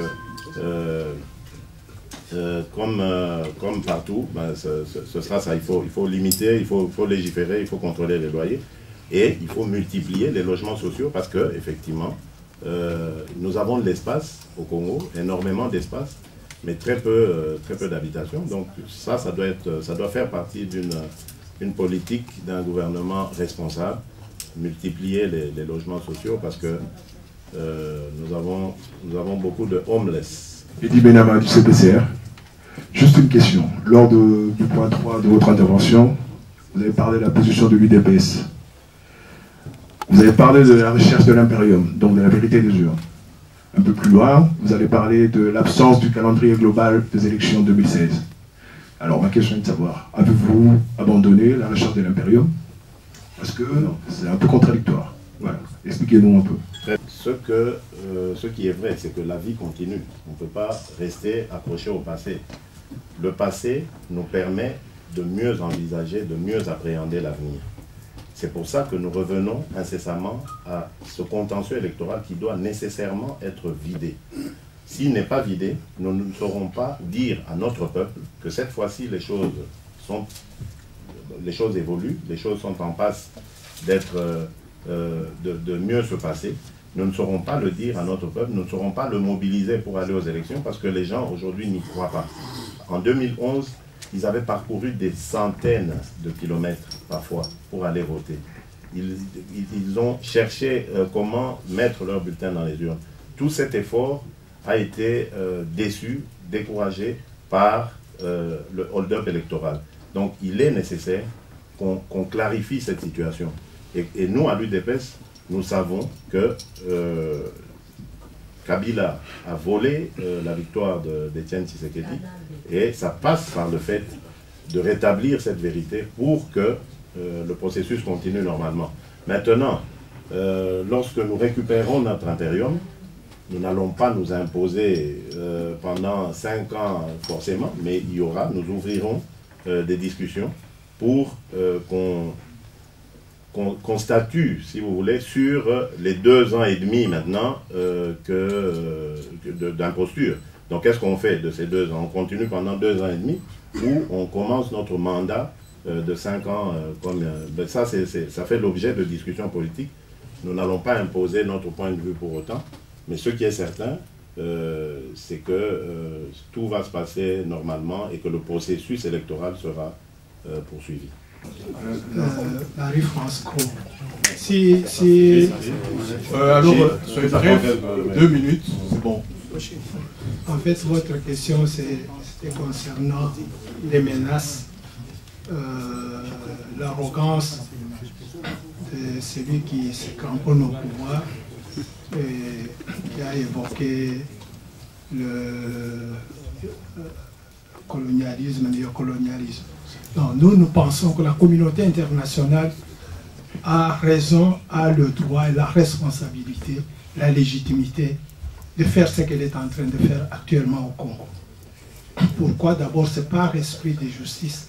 comme partout, ben, ce sera ça. Il faut limiter, il faut légiférer, il faut contrôler les loyers. Et il faut multiplier les logements sociaux parce que, effectivement, nous avons de l'espace au Congo, énormément d'espace, mais très peu d'habitations. Donc ça doit faire partie d'une politique d'un gouvernement responsable, multiplier les logements sociaux parce que nous avons beaucoup de homeless. Eddy Benama du CPCR. Juste une question. Lors du point 3 de votre intervention, vous avez parlé de la position de l'UDPS. Vous avez parlé de la recherche de l'impérium, donc de la vérité des urnes. Un peu plus loin, vous allez parler de l'absence du calendrier global des élections 2016. Alors ma question est de savoir, avez-vous abandonné la recherche de l'impérium? Parce que c'est un peu contradictoire. Voilà. Expliquez-nous un peu. Ce qui est vrai, c'est que la vie continue. On ne peut pas rester accroché au passé. Le passé nous permet de mieux envisager, de mieux appréhender l'avenir. C'est pour ça que nous revenons incessamment à ce contentieux électoral qui doit nécessairement être vidé. S'il n'est pas vidé, nous ne saurons pas dire à notre peuple que cette fois-ci les choses évoluent, les choses sont en passe d'être de mieux se passer. Nous ne saurons pas le dire à notre peuple, nous ne saurons pas le mobiliser pour aller aux élections parce que les gens aujourd'hui n'y croient pas. En 2011, ils avaient parcouru des centaines de kilomètres parfois pour aller voter. Ils ont cherché comment mettre leur bulletin dans les urnes. Tout cet effort a été découragé par le hold-up électoral. Donc il est nécessaire qu'on clarifie cette situation. Et nous, à l'UDPS, nous savons que Kabila a volé la victoire d'Étienne Tshisekedi et ça passe par le fait de rétablir cette vérité pour que le processus continue normalement. Maintenant, lorsque nous récupérons notre impérium, nous n'allons pas nous imposer pendant 5 ans forcément, mais nous ouvrirons des discussions pour qu'on statue, si vous voulez, sur les 2 ans et demi maintenant d'imposture. Donc qu'est-ce qu'on fait de ces 2 ans? On continue pendant 2 ans et demi ou on commence notre mandat de 5 ans ben ça fait l'objet de discussions politiques. Nous n'allons pas imposer notre point de vue pour autant, mais ce qui est certain, c'est que tout va se passer normalement et que le processus électoral sera poursuivi. Marie-France Cros. Alors, soyez bref, 2 minutes, c'est bon. En fait, votre question, c'était concernant les menaces, l'arrogance de celui qui se cramponne au pouvoir et qui a évoqué le colonialisme, le néocolonialisme. Non, nous pensons que la communauté internationale a raison, a le droit et la responsabilité, la légitimité de faire ce qu'elle est en train de faire actuellement au Congo. Pourquoi? D'abord, c'est par esprit de justice.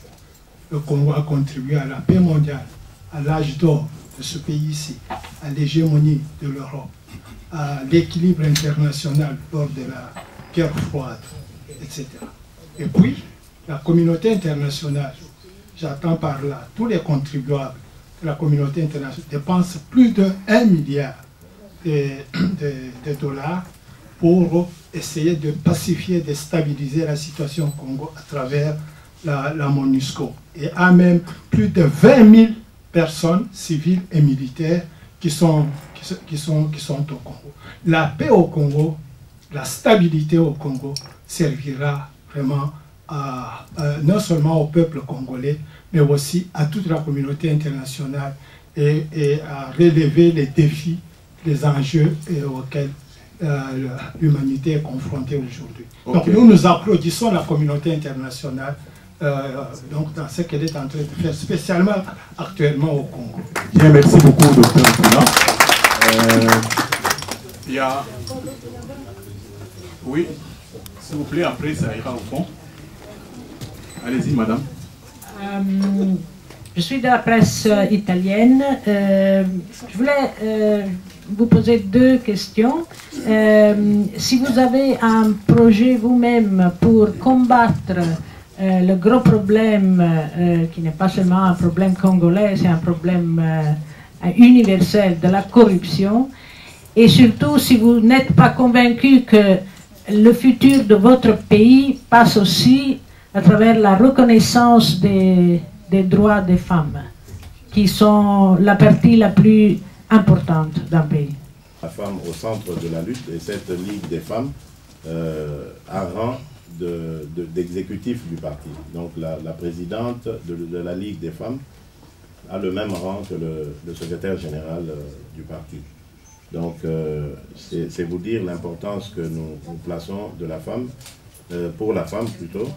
Le Congo a contribué à la paix mondiale, à l'âge d'or de ce pays-ci, à l'hégémonie de l'Europe, à l'équilibre international lors de la guerre froide, etc. Et puis, la communauté internationale, j'attends par là, tous les contribuables de la communauté internationale dépensent plus de 1 milliard de dollars pour essayer de pacifier, de stabiliser la situation au Congo à travers la MONUSCO. Et à même plus de 20 000 personnes civiles et militaires qui sont au Congo. La paix au Congo, la stabilité au Congo servira vraiment non seulement au peuple congolais, mais aussi à toute la communauté internationale et à relever les défis, les enjeux auxquels l'humanité est confrontée aujourd'hui. Donc nous applaudissons la communauté internationale donc dans ce qu'elle est en train de faire, spécialement actuellement au Congo. Bien, merci beaucoup, docteur Nkuna. Il y a... Oui, s'il vous plaît, après ça ira au fond. Allez-y, madame. Je suis de la presse italienne. Je voulais vous poser 2 questions. Si vous avez un projet vous-même pour combattre le gros problème, qui n'est pas seulement un problème congolais, c'est un problème universel de la corruption, et surtout si vous n'êtes pas convaincu que le futur de votre pays passe aussi à travers la reconnaissance des droits des femmes, qui sont la partie la plus importante d'un pays. La femme au centre de la lutte, et cette Ligue des femmes a rang d'exécutif du parti. Donc la présidente de la Ligue des femmes a le même rang que le secrétaire général du parti. Donc c'est vous dire l'importance que nous plaçons de la femme, pour la femme plutôt.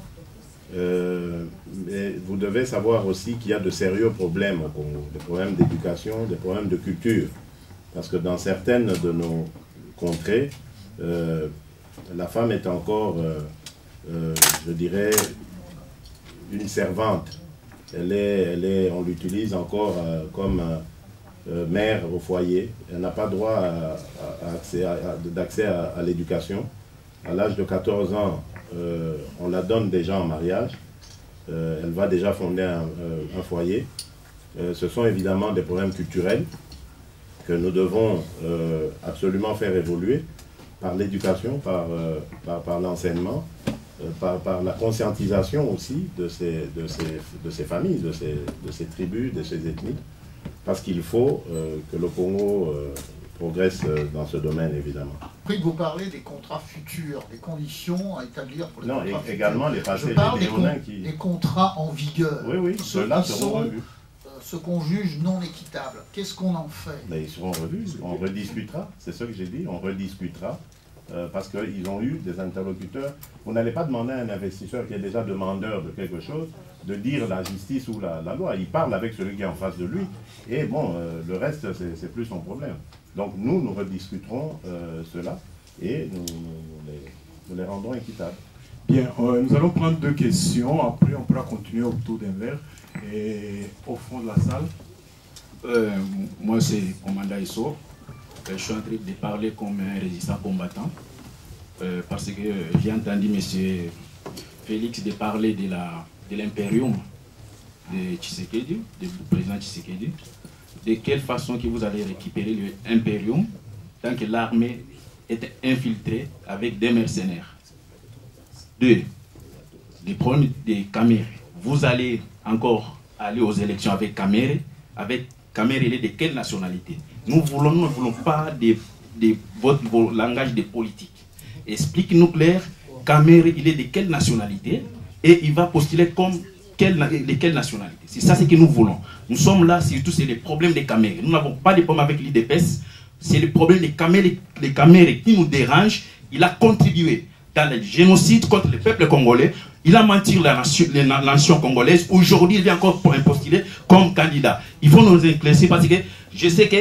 Mais vous devez savoir aussi qu'il y a de sérieux problèmes au Congo, des problèmes d'éducation, des problèmes de culture. Parce que dans certaines de nos contrées, la femme est encore, je dirais, une servante. On l'utilise encore comme mère au foyer. Elle n'a pas droit d'accès à l'éducation. À l'âge de 14 ans, on la donne déjà en mariage. Elle va déjà fonder un foyer. Ce sont évidemment des problèmes culturels que nous devons absolument faire évoluer par l'éducation, par l'enseignement, par la conscientisation aussi de ces familles, de ces tribus, de ces ethnies, parce qu'il faut que le Congo progresse dans ce domaine, évidemment. Après, vous parlez des contrats futurs, des conditions à établir pour les contrats futurs. Non, également les passés, je parle des contrats en vigueur. Oui, oui, ceux-là seront revus. Ce qu'on juge non équitable, qu'est-ce qu'on en fait? Mais ils seront revus, on rediscutera, c'est ce que j'ai dit, on rediscutera, parce qu'ils ont eu des interlocuteurs. Vous n'allez pas demander à un investisseur qui est déjà demandeur de quelque chose, de dire la justice ou la loi. Il parle avec celui qui est en face de lui, et bon, le reste, c'est plus son problème. Donc nous rediscuterons cela, et nous les rendrons équitables. Bien, nous allons prendre 2 questions, après on pourra continuer autour d'un verre. Et au fond de la salle, Moi, c'est commandant Isso. Je suis en train de parler comme un résistant combattant parce que j'ai entendu M. Félix de parler de l'impérium de Tshisekedi, du président Tshisekedi. De quelle façon que vous allez récupérer l'impérium tant que l'armée est infiltrée avec des mercenaires. 2. Les problèmes des Caméré. Vous allez encore aller aux élections avec Caméré. Avec Caméré, il est de quelle nationalité? Nous ne voulons pas votre langage de politique. Explique-nous clair, Caméré, il est de quelle nationalité et il va postuler comme de quelle nationalité. C'est ça ce que nous voulons. Nous sommes là, surtout, c'est les problèmes des Caméré. Nous n'avons pas de problème avec l'IDPS. C'est le problème des Caméré qui nous dérange. Il a contribué dans le génocide contre le peuple congolais. Il a menti la nation congolaise. Aujourd'hui, il vient encore postuler comme candidat. Il faut nous éclaircir parce que je sais que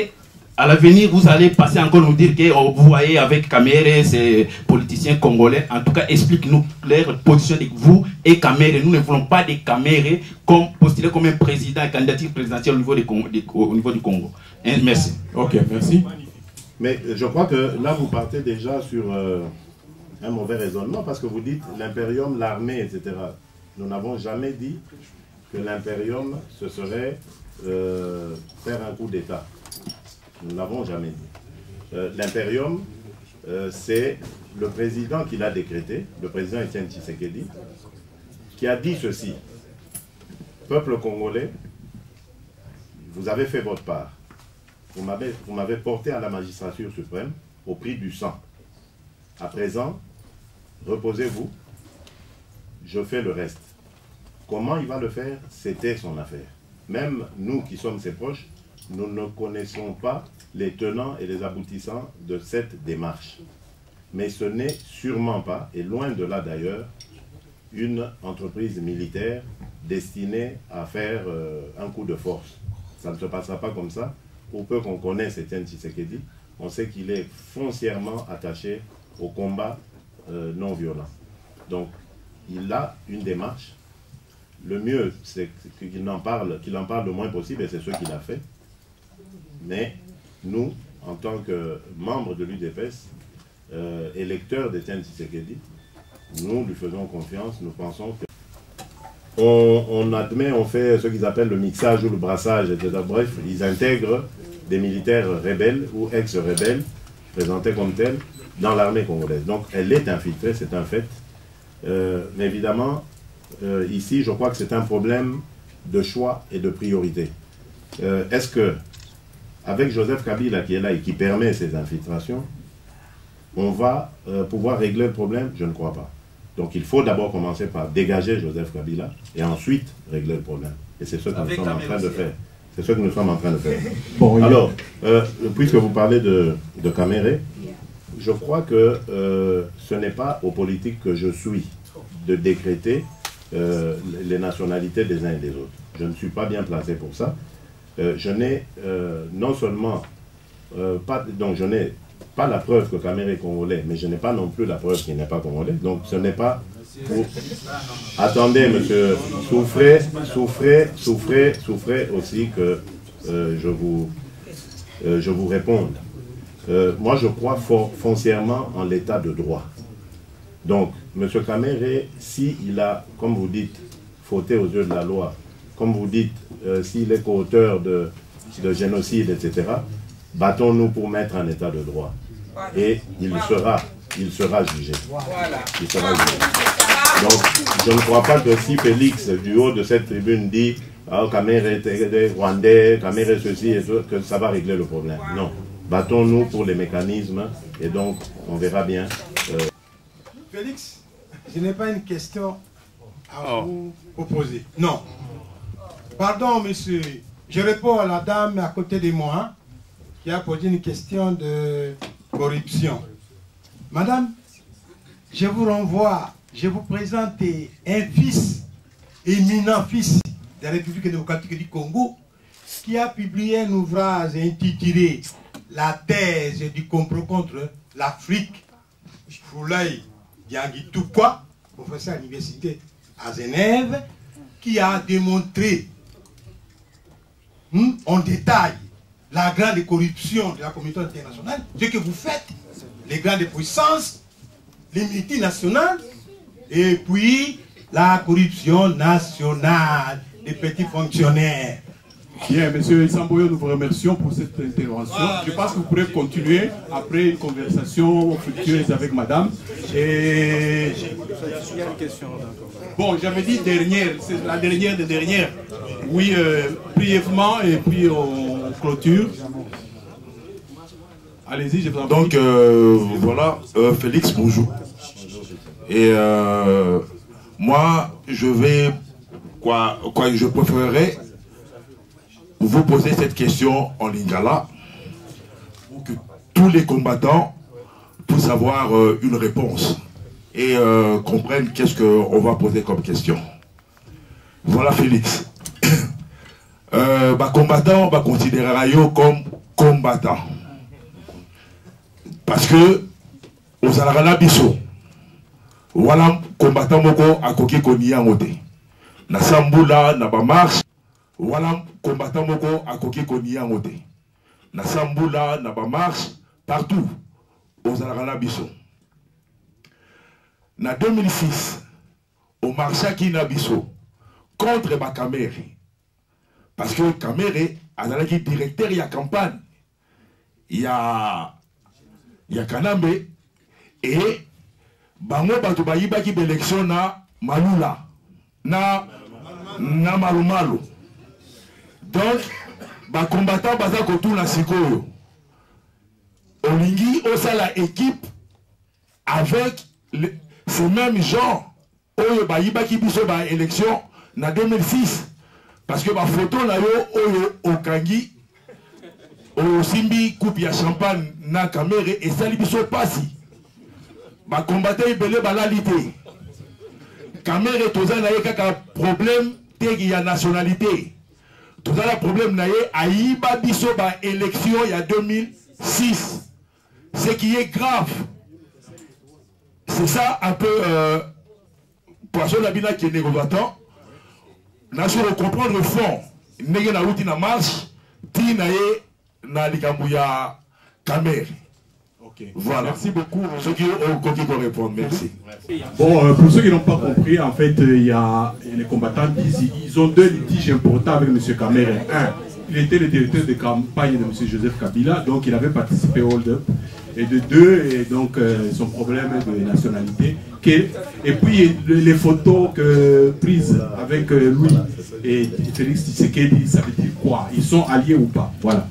à l'avenir, vous allez passer encore nous dire que vous voyez avec Caméré, ces politiciens congolais. En tout cas, explique-nous clair la position de vous et Caméré. Nous ne voulons pas de Caméré comme postuler comme un président, un candidature présidentielle au niveau du Congo. Hein, merci. Ok, merci. Mais je crois que là, vous partez déjà sur un mauvais raisonnement parce que vous dites l'impérium, l'armée, etc. Nous n'avons jamais dit que l'impérium, ce serait faire un coup d'État. Nous ne l'avons jamais dit. L'impérium, c'est le président qui l'a décrété, le président Étienne Tshisekedi, qui a dit ceci. Peuple congolais, vous avez fait votre part. Vous m'avez porté à la magistrature suprême au prix du sang. À présent, reposez-vous, je fais le reste. Comment il va le faire? C'était son affaire. Même nous qui sommes ses proches, nous ne connaissons pas les tenants et les aboutissants de cette démarche. Mais ce n'est sûrement pas, et loin de là d'ailleurs, une entreprise militaire destinée à faire un coup de force. Ça ne se passera pas comme ça. Pour peu qu'on connaisse Étienne Tshisekedi, on sait qu'il est foncièrement attaché au combat non violent. Donc, il a une démarche. Le mieux, c'est qu'il en parle le moins possible, et c'est ce qu'il a fait. Mais nous, en tant que membres de l'UDPS, électeurs d'Étienne Tshisekedi, nous lui faisons confiance, nous pensons que on admet, on fait ce qu'ils appellent le mixage ou le brassage, etc. Bref, ils intègrent des militaires rebelles ou ex-rebelles, présentés comme tels, dans l'armée congolaise. Donc elle est infiltrée, c'est un fait. Mais évidemment, ici, je crois que c'est un problème de choix et de priorité. Est-ce que, avec Joseph Kabila qui est là et qui permet ces infiltrations, on va pouvoir régler le problème? Je ne crois pas. Donc il faut d'abord commencer par dégager Joseph Kabila et ensuite régler le problème. Et c'est ce que nous sommes en train de faire. C'est ce que nous sommes en train de faire. Bon, alors, puisque vous parlez de Caméré, je crois que ce n'est pas aux politiques que je suis de décréter les nationalités des uns et des autres. Je ne suis pas bien placé pour ça. Je n'ai non seulement je n'ai pas la preuve que Caméré est congolais, mais je n'ai pas non plus la preuve qu'il n'est pas congolais. Donc ce n'est pas pour... Attendez, monsieur, souffrez aussi que je vous réponde. Moi, je crois foncièrement en l'état de droit. Donc, monsieur Caméré, s'il a, comme vous dites, fauté aux yeux de la loi, comme vous dites, s'il est co-auteur de génocide, etc., battons-nous pour mettre un état de droit. Et il sera jugé. Il sera jugé. Donc, je ne crois pas que si Félix, du haut de cette tribune, dit « Caméré est rwandais, Caméré ceci et tout », que ça va régler le problème. Non. Battons-nous pour les mécanismes et donc on verra bien. Félix, je n'ai pas une question à vous proposer. Non. Pardon, monsieur. Je réponds à la dame à côté de moi qui a posé une question de corruption. Madame, je vous renvoie, je vous présente un fils, éminent fils de la République démocratique du Congo, qui a publié un ouvrage intitulé La thèse du complot contre l'Afrique. Foulaï Dianguitoukwa, professeur à l'université à Genève, qui a démontré on détaille la grande corruption de la communauté internationale, ce que vous faites, les grandes puissances, les multinationales, et puis la corruption nationale, les petits fonctionnaires. Bien, monsieur Samboyo, nous vous remercions pour cette intervention. Je pense que vous pourrez continuer après une conversation fructueuse avec madame. Et... il y a une question. Bon, j'avais dit dernière, c'est la dernière des dernières. Oui, brièvement, et puis on clôture. Allez-y, je vous en prie. Donc, voilà, Félix, bonjour. Et moi, je vais, je préférerais vous poser cette question en lingala pour que tous les combattants puissent avoir une réponse et comprennent qu'est-ce qu'on va poser comme question. Voilà, Félix. Combattant, on considérera comme combattant. Parce que aux Alarana Bisso, voilà, combattant moko à koki koni angote. Na sambula, na ba marche, voilà, combattant moko à koki koni angote. Na sambula, na ba marche, partout aux Alarana Bisso. Na 2006, au marché qui na Bisso, contre ma caméra. Parce que Kamere, elle est directeur, il y a campagne, il y a Kanambe, et Bango Batubayi Baki l'élection na Malula, na Malumalu. Donc, les combattants baza kotou na sikoyo. Olingi osala équipe avec ces mêmes gens, oyo bayi baki biso ba élection na 2006. Parce que ma photo là yo okangi au simbi coupe ya champagne na caméra et ça li biso pasi ba combattant ibele balalité caméra toza na ye kaka problème tegi ya nationalité toza la problème na ye ayiba biso ba élection il y a 2006 ce qui est grave. C'est ça un peu poisson la bina qui est négociateur. Nous devons comprendre le fond. Nous avons une marche, nous avons une caméra. Voilà. Merci beaucoup. Ceux qui ont répondu, merci. Bon, pour ceux qui n'ont pas compris, en fait, il y a les combattants disent ils ont deux litiges importants avec M. Kamere. Un, il était le directeur de campagne de M. Joseph Kabila, donc il avait participé au hold-up. Et de deux, et donc son problème de nationalité. Et puis les photos prises avec lui et Félix Tshisekedi, ça veut dire quoi? Ils sont alliés ou pas? Voilà.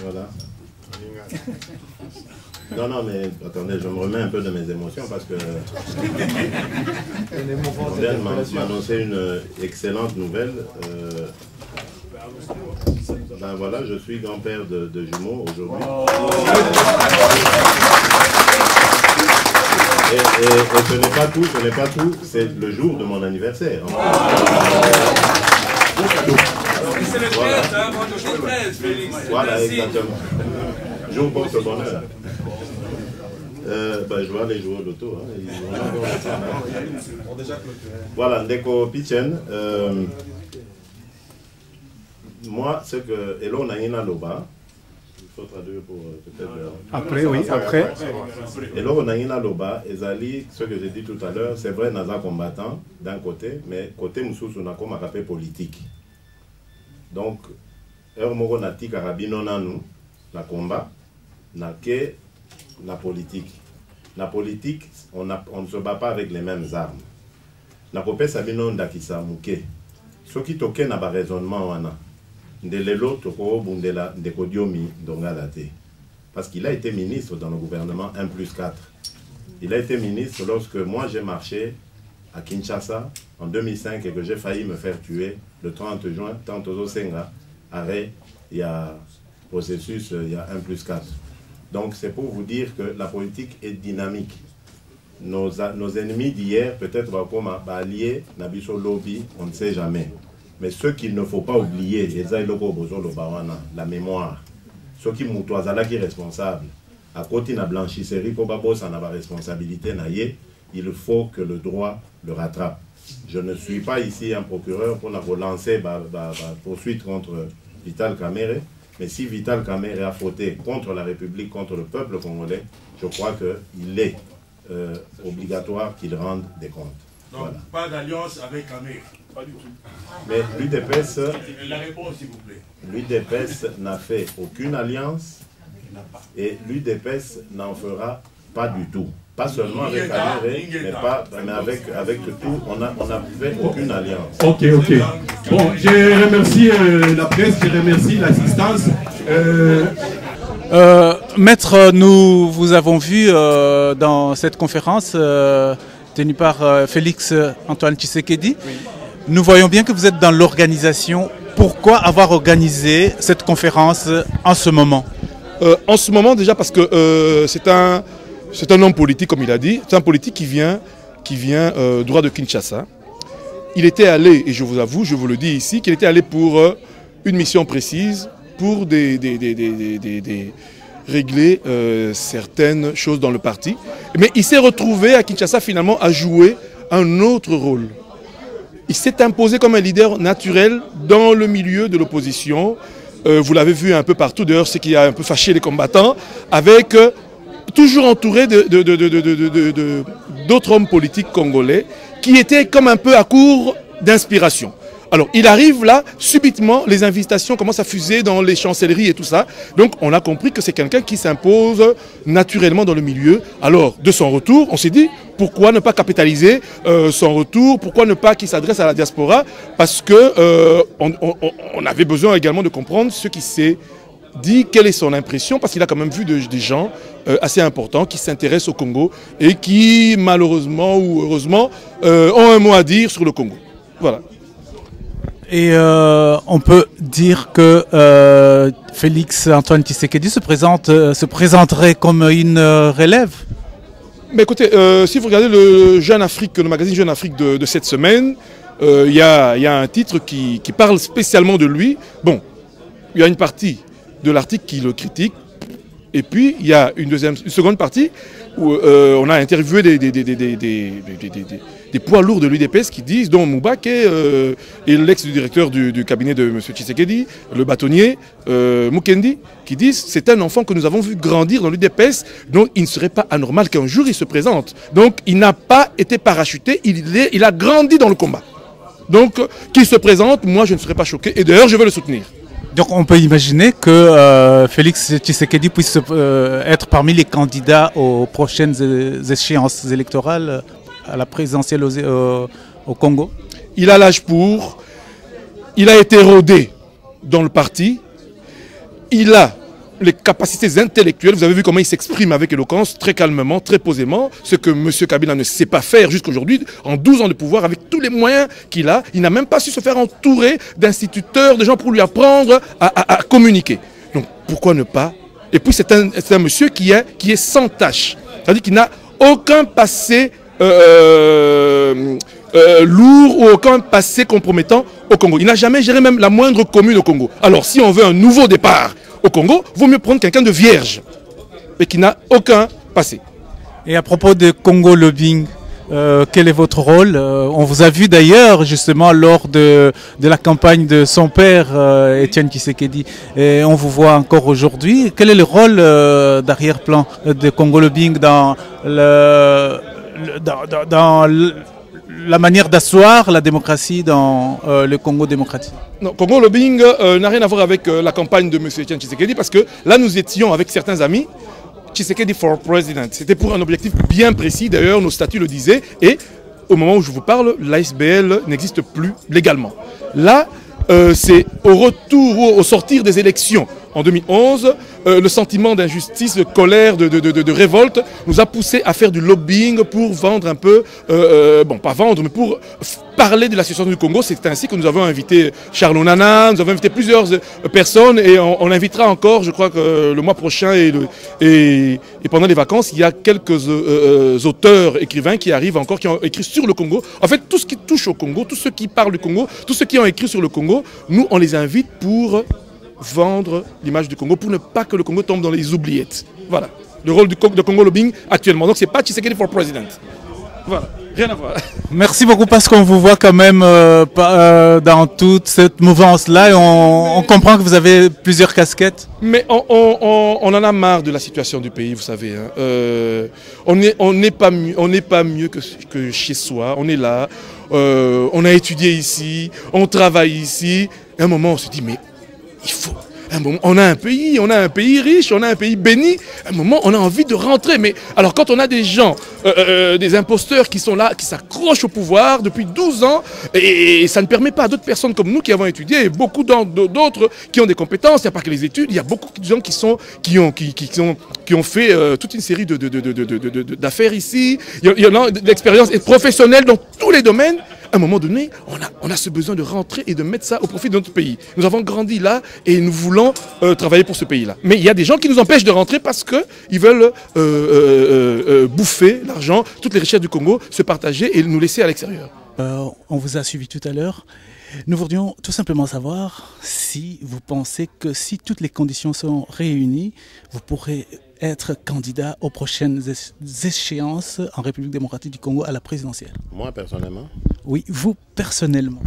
Voilà. Non, mais attendez, je me remets un peu de mes émotions parce que on vient de m'annoncer une excellente nouvelle. Ben voilà, je suis grand-père de jumeaux aujourd'hui. Et ce n'est pas tout, c'est le jour de mon anniversaire. C'est le 13, hein, le 13, Félix. Voilà, exactement. Jour porte bonheur. Je vais aller jouer au loto. Voilà, Ndeko Pichen. Moi, c'est que Elo Nangina Loba, il faut traduire pour peut-être. Après, oui, après. Elo Nangina Loba, Ezali, ce que j'ai dit tout à l'heure, c'est vrai, Naza combattant d'un côté, mais côté Moussous, on a comme un rappel politique. Donc, Moro Nati Karabino Nanou, la combat, n'a que la politique. La politique, on ne se bat pas avec les mêmes armes. La copé Sabino Ndakisa Mouké. Ce qui toque n'a pas raisonnement, parce qu'il a été ministre dans le gouvernement 1+4. Il a été ministre lorsque moi j'ai marché à Kinshasa en 2005 et que j'ai failli me faire tuer le 30 juin, Tantozo Senga, arrêt, il y a processus, il y a 1+4. Donc c'est pour vous dire que la politique est dynamique. Nos ennemis d'hier, peut-être comme alliés, Nabiso Lobby, on ne sait jamais. Mais ce qu'il ne faut pas oublier, la mémoire, ceux qui sont responsable, à côté de la blanchisserie, pour Babos, on a la responsabilité, il faut que le droit le rattrape. Je ne suis pas ici un procureur pour relancer la poursuite contre Vital Kamerhe, mais si Vital Kamerhe a fauté contre la République, contre le peuple congolais, je crois qu'il est obligatoire qu'il rende des comptes. Donc, voilà. Pas d'alliance avec Kamerhe, pas du tout. Mais l'UDPS... La réponse, s'il vous plaît. L'UDPS n'a fait aucune alliance et l'UDPS n'en fera pas du tout. Pas seulement avec Kamerhe, mais avec tout, on n'a fait aucune alliance. Ok. Bon, je remercie la presse, je remercie l'assistance. Maître, nous vous avons vu dans cette conférence tenue par Félix Antoine Tshisekedi. Oui. Nous voyons bien que vous êtes dans l'organisation. Pourquoi avoir organisé cette conférence en ce moment? En ce moment, déjà parce que c'est un homme politique, comme il a dit. C'est un politique qui vient droit de Kinshasa. Il était allé, et je vous avoue, je vous le dis ici, qu'il était allé pour une mission précise, pour régler certaines choses dans le parti. Mais il s'est retrouvé à Kinshasa finalement à jouer un autre rôle. Il s'est imposé comme un leader naturel dans le milieu de l'opposition. Vous l'avez vu un peu partout, d'ailleurs, ce qui a un peu fâché les combattants, avec toujours entouré d'autres hommes politiques congolais qui étaient comme un peu à court d'inspiration. Alors, il arrive là, subitement, les invitations commencent à fuser dans les chancelleries et tout ça. Donc, on a compris que c'est quelqu'un qui s'impose naturellement dans le milieu. Alors, de son retour, on s'est dit, pourquoi ne pas capitaliser son retour? Pourquoi ne pas qu'il s'adresse à la diaspora? Parce que on avait besoin également de comprendre ce qui s'est dit, quelle est son impression, parce qu'il a quand même vu des gens assez importants qui s'intéressent au Congo et qui, malheureusement ou heureusement, ont un mot à dire sur le Congo. Voilà. Et on peut dire que Félix Antoine Tshisekedi se présenterait comme une relève? Mais écoutez, si vous regardez le magazine Jeune Afrique de cette semaine, il y a un titre qui parle spécialement de lui. Bon, il y a une partie de l'article qui le critique, et puis il y a une seconde partie où on a interviewé des poids lourds de l'UDPS qui disent, dont Moubak et l'ex-directeur du cabinet de M. Tshisekedi, le bâtonnier Mukendi, qui disent c'est un enfant que nous avons vu grandir dans l'UDPS, donc il ne serait pas anormal qu'un jour il se présente. Donc il n'a pas été parachuté, il a grandi dans le combat. Donc qu'il se présente, moi je ne serais pas choqué, et d'ailleurs je veux le soutenir. Donc on peut imaginer que Félix Tshisekedi puisse être parmi les candidats aux prochaines échéances électorales à la présidentielle au Congo? Il a l'âge pour, il a été rodé dans le parti, il a les capacités intellectuelles, vous avez vu comment il s'exprime avec éloquence, très calmement, très posément, ce que M. Kabila ne sait pas faire jusqu'aujourd'hui, en 12 ans de pouvoir, avec tous les moyens qu'il a, il n'a même pas su se faire entourer d'instituteurs, de gens pour lui apprendre à communiquer. Donc pourquoi ne pas? Et puis c'est un monsieur qui est sans tâche, c'est-à-dire qu'il n'a aucun passé lourd ou aucun passé compromettant au Congo. Il n'a jamais géré même la moindre commune au Congo. Alors si on veut un nouveau départ au Congo, il vaut mieux prendre quelqu'un de vierge et qui n'a aucun passé. Et à propos de Congo Lobbying, quel est votre rôle? On vous a vu d'ailleurs justement lors de la campagne de son père, Étienne Tshisekedi, et on vous voit encore aujourd'hui. Quel est le rôle d'arrière-plan de Congo Lobbying dans la manière d'asseoir la démocratie dans le Congo démocratique? Non, Congo Lobbying n'a rien à voir avec la campagne de M. Étienne Tshisekedi, parce que là nous étions avec certains amis, Tshisekedi for President. C'était pour un objectif bien précis, d'ailleurs nos statuts le disaient, et au moment où je vous parle, l'ASBL n'existe plus légalement. Là, c'est au sortir des élections en 2011, le sentiment d'injustice, de colère, de révolte nous a poussé à faire du lobbying pour vendre un peu, bon pas vendre, mais pour parler de la situation du Congo. C'est ainsi que nous avons invité Charles Onana, nous avons invité plusieurs personnes, et on invitera encore, je crois que le mois prochain et pendant les vacances, il y a quelques auteurs, écrivains qui arrivent encore, qui ont écrit sur le Congo. En fait, tout ce qui touche au Congo, tous ceux qui parlent du Congo, tous ceux qui ont écrit sur le Congo, nous on les invite pour vendre l'image du Congo, pour ne pas que le Congo tombe dans les oubliettes. Voilà, le rôle de Congo Lobbying actuellement. Donc c'est pas Tshisekedi for President. Voilà, rien à voir. Merci beaucoup parce qu'on vous voit quand même dans toute cette mouvance-là et on comprend que vous avez plusieurs casquettes. Mais on en a marre de la situation du pays, vous savez. Hein. On n'est pas mieux que chez soi. On est là, on a étudié ici, on travaille ici. À un moment, on se dit, mais il faut... On a un pays riche, on a un pays béni. À un moment, on a envie de rentrer. Mais alors, quand on a des gens, des imposteurs qui sont là, qui s'accrochent au pouvoir depuis 12 ans, et ça ne permet pas à d'autres personnes comme nous qui avons étudié, et beaucoup d'autres qui ont des compétences, il n'y a pas que les études, il y a beaucoup de gens qui ont fait toute une série d'affaires ici. Il y en a de l'expérience professionnelle dans tous les domaines. À un moment donné, on a ce besoin de rentrer et de mettre ça au profit de notre pays. Nous avons grandi là et nous voulons travailler pour ce pays-là. Mais il y a des gens qui nous empêchent de rentrer parce qu'ils veulent bouffer l'argent, toutes les richesses du Congo, se partager et nous laisser à l'extérieur. On vous a suivi tout à l'heure. Nous voudrions tout simplement savoir si vous pensez que si toutes les conditions sont réunies, vous pourrez être candidat aux prochaines échéances en République démocratique du Congo à la présidentielle. Moi, personnellement? Oui, vous, personnellement.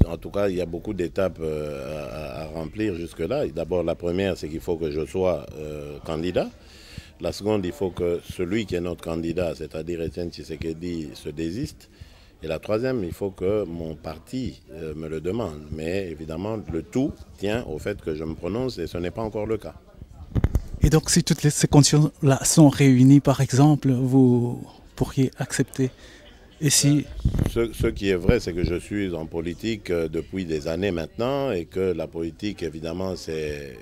En tout cas, il y a beaucoup d'étapes à remplir jusque-là. D'abord, la première, c'est qu'il faut que je sois candidat. La seconde, il faut que celui qui est notre candidat, c'est-à-dire Etienne Tshisekedi, se désiste. Et la troisième, il faut que mon parti me le demande. Mais évidemment, le tout tient au fait que je me prononce et ce n'est pas encore le cas. Et donc, si toutes ces conditions-là sont réunies, par exemple, vous pourriez accepter? Et si... Ce qui est vrai, c'est que je suis en politique depuis des années maintenant et que la politique, évidemment, c'est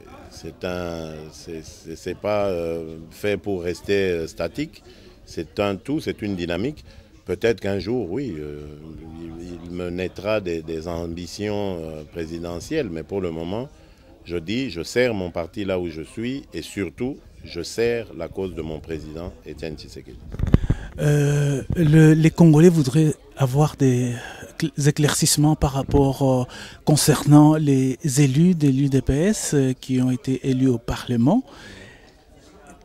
pas fait pour rester statique. C'est un tout, c'est une dynamique. Peut-être qu'un jour, oui, il me naîtra des ambitions présidentielles, mais pour le moment, je dis, je sers mon parti là où je suis et surtout, je sers la cause de mon président, Etienne Tshisekedi. Les Congolais voudraient avoir des éclaircissements par rapport concernant les élus de l'UDPS qui ont été élus au Parlement.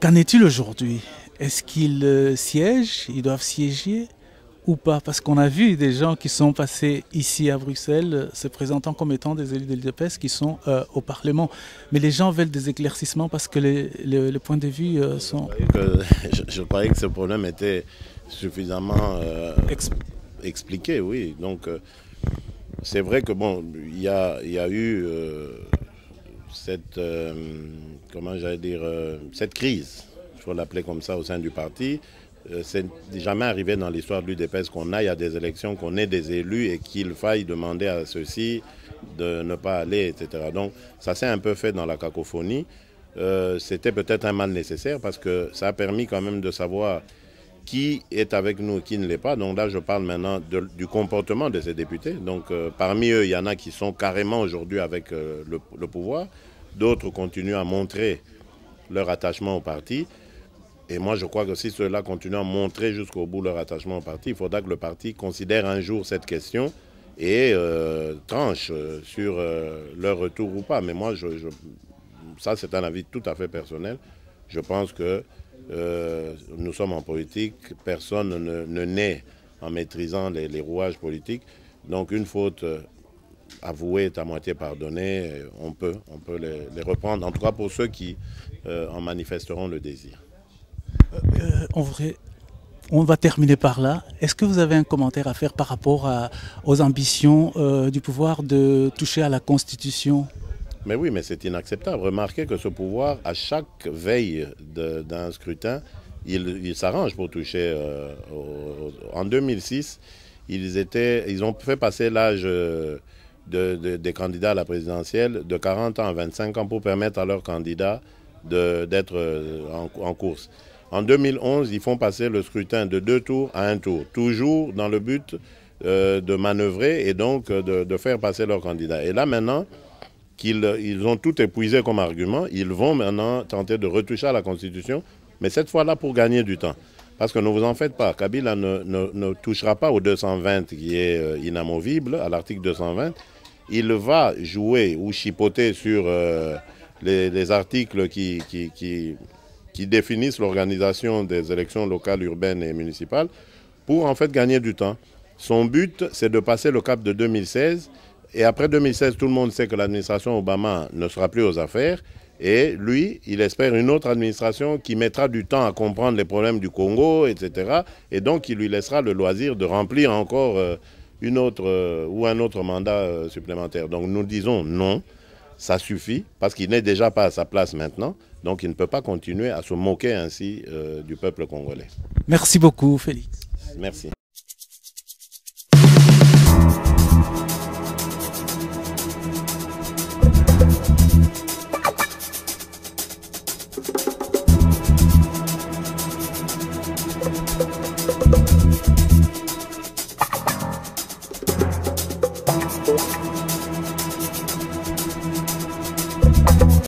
Qu'en est-il aujourd'hui? Est-ce qu'ils siègent? Ils doivent siéger ou pas? Parce qu'on a vu des gens qui sont passés ici à Bruxelles se présentant comme étant des élus de l'UDPS qui sont au Parlement. Mais les gens veulent des éclaircissements parce que les points de vue sont... Je croyais que ce problème était suffisamment expliqué, oui. Donc c'est vrai que bon, il y a eu cette, comment j'allais dire, cette crise, il faut l'appeler comme ça, au sein du parti. C'est jamais arrivé dans l'histoire de l'UDPS qu'on aille à des élections, qu'on ait des élus et qu'il faille demander à ceux-ci de ne pas aller, etc. Donc ça s'est un peu fait dans la cacophonie. C'était peut-être un mal nécessaire parce que ça a permis quand même de savoir qui est avec nous et qui ne l'est pas. Donc là, je parle maintenant du comportement de ces députés. Donc parmi eux, il y en a qui sont carrément aujourd'hui avec le pouvoir. D'autres continuent à montrer leur attachement au parti. Et moi, je crois que si ceux-là continuent à montrer jusqu'au bout leur attachement au parti, il faudra que le parti considère un jour cette question et tranche sur leur retour ou pas. Mais moi, ça, c'est un avis tout à fait personnel. Je pense que nous sommes en politique, personne ne naît en maîtrisant les rouages politiques. Donc, une faute avouée est à moitié pardonnée. On peut les reprendre, en tout cas pour ceux qui en manifesteront le désir. On va terminer par là. Est-ce que vous avez un commentaire à faire par rapport aux ambitions du pouvoir de toucher à la Constitution? Mais oui, mais c'est inacceptable. Remarquez que ce pouvoir, à chaque veille d'un scrutin, il s'arrange pour toucher. En 2006, ils ont fait passer l'âge des candidats à la présidentielle de 40 ans à 25 ans pour permettre à leurs candidats d'être en course. En 2011, ils font passer le scrutin de 2 tours à 1 tour, toujours dans le but de manœuvrer et donc de faire passer leurs candidats. Et là maintenant qu'ils ont tout épuisé comme argument, ils vont maintenant tenter de retoucher à la Constitution, mais cette fois-là pour gagner du temps. Parce que ne vous en faites pas, Kabila ne touchera pas au 220 qui est inamovible, à l'article 220. Il va jouer ou chipoter sur les articles qui définissent l'organisation des élections locales, urbaines et municipales pour en fait gagner du temps. Son but, c'est de passer le cap de 2016. Et après 2016, tout le monde sait que l'administration Obama ne sera plus aux affaires. Et lui, il espère une autre administration qui mettra du temps à comprendre les problèmes du Congo, etc. Et donc, il lui laissera le loisir de remplir encore une autre ou un autre mandat supplémentaire. Donc, nous disons non, ça suffit, parce qu'il n'est déjà pas à sa place maintenant. Donc, il ne peut pas continuer à se moquer ainsi du peuple congolais. Merci beaucoup, Félix. Merci.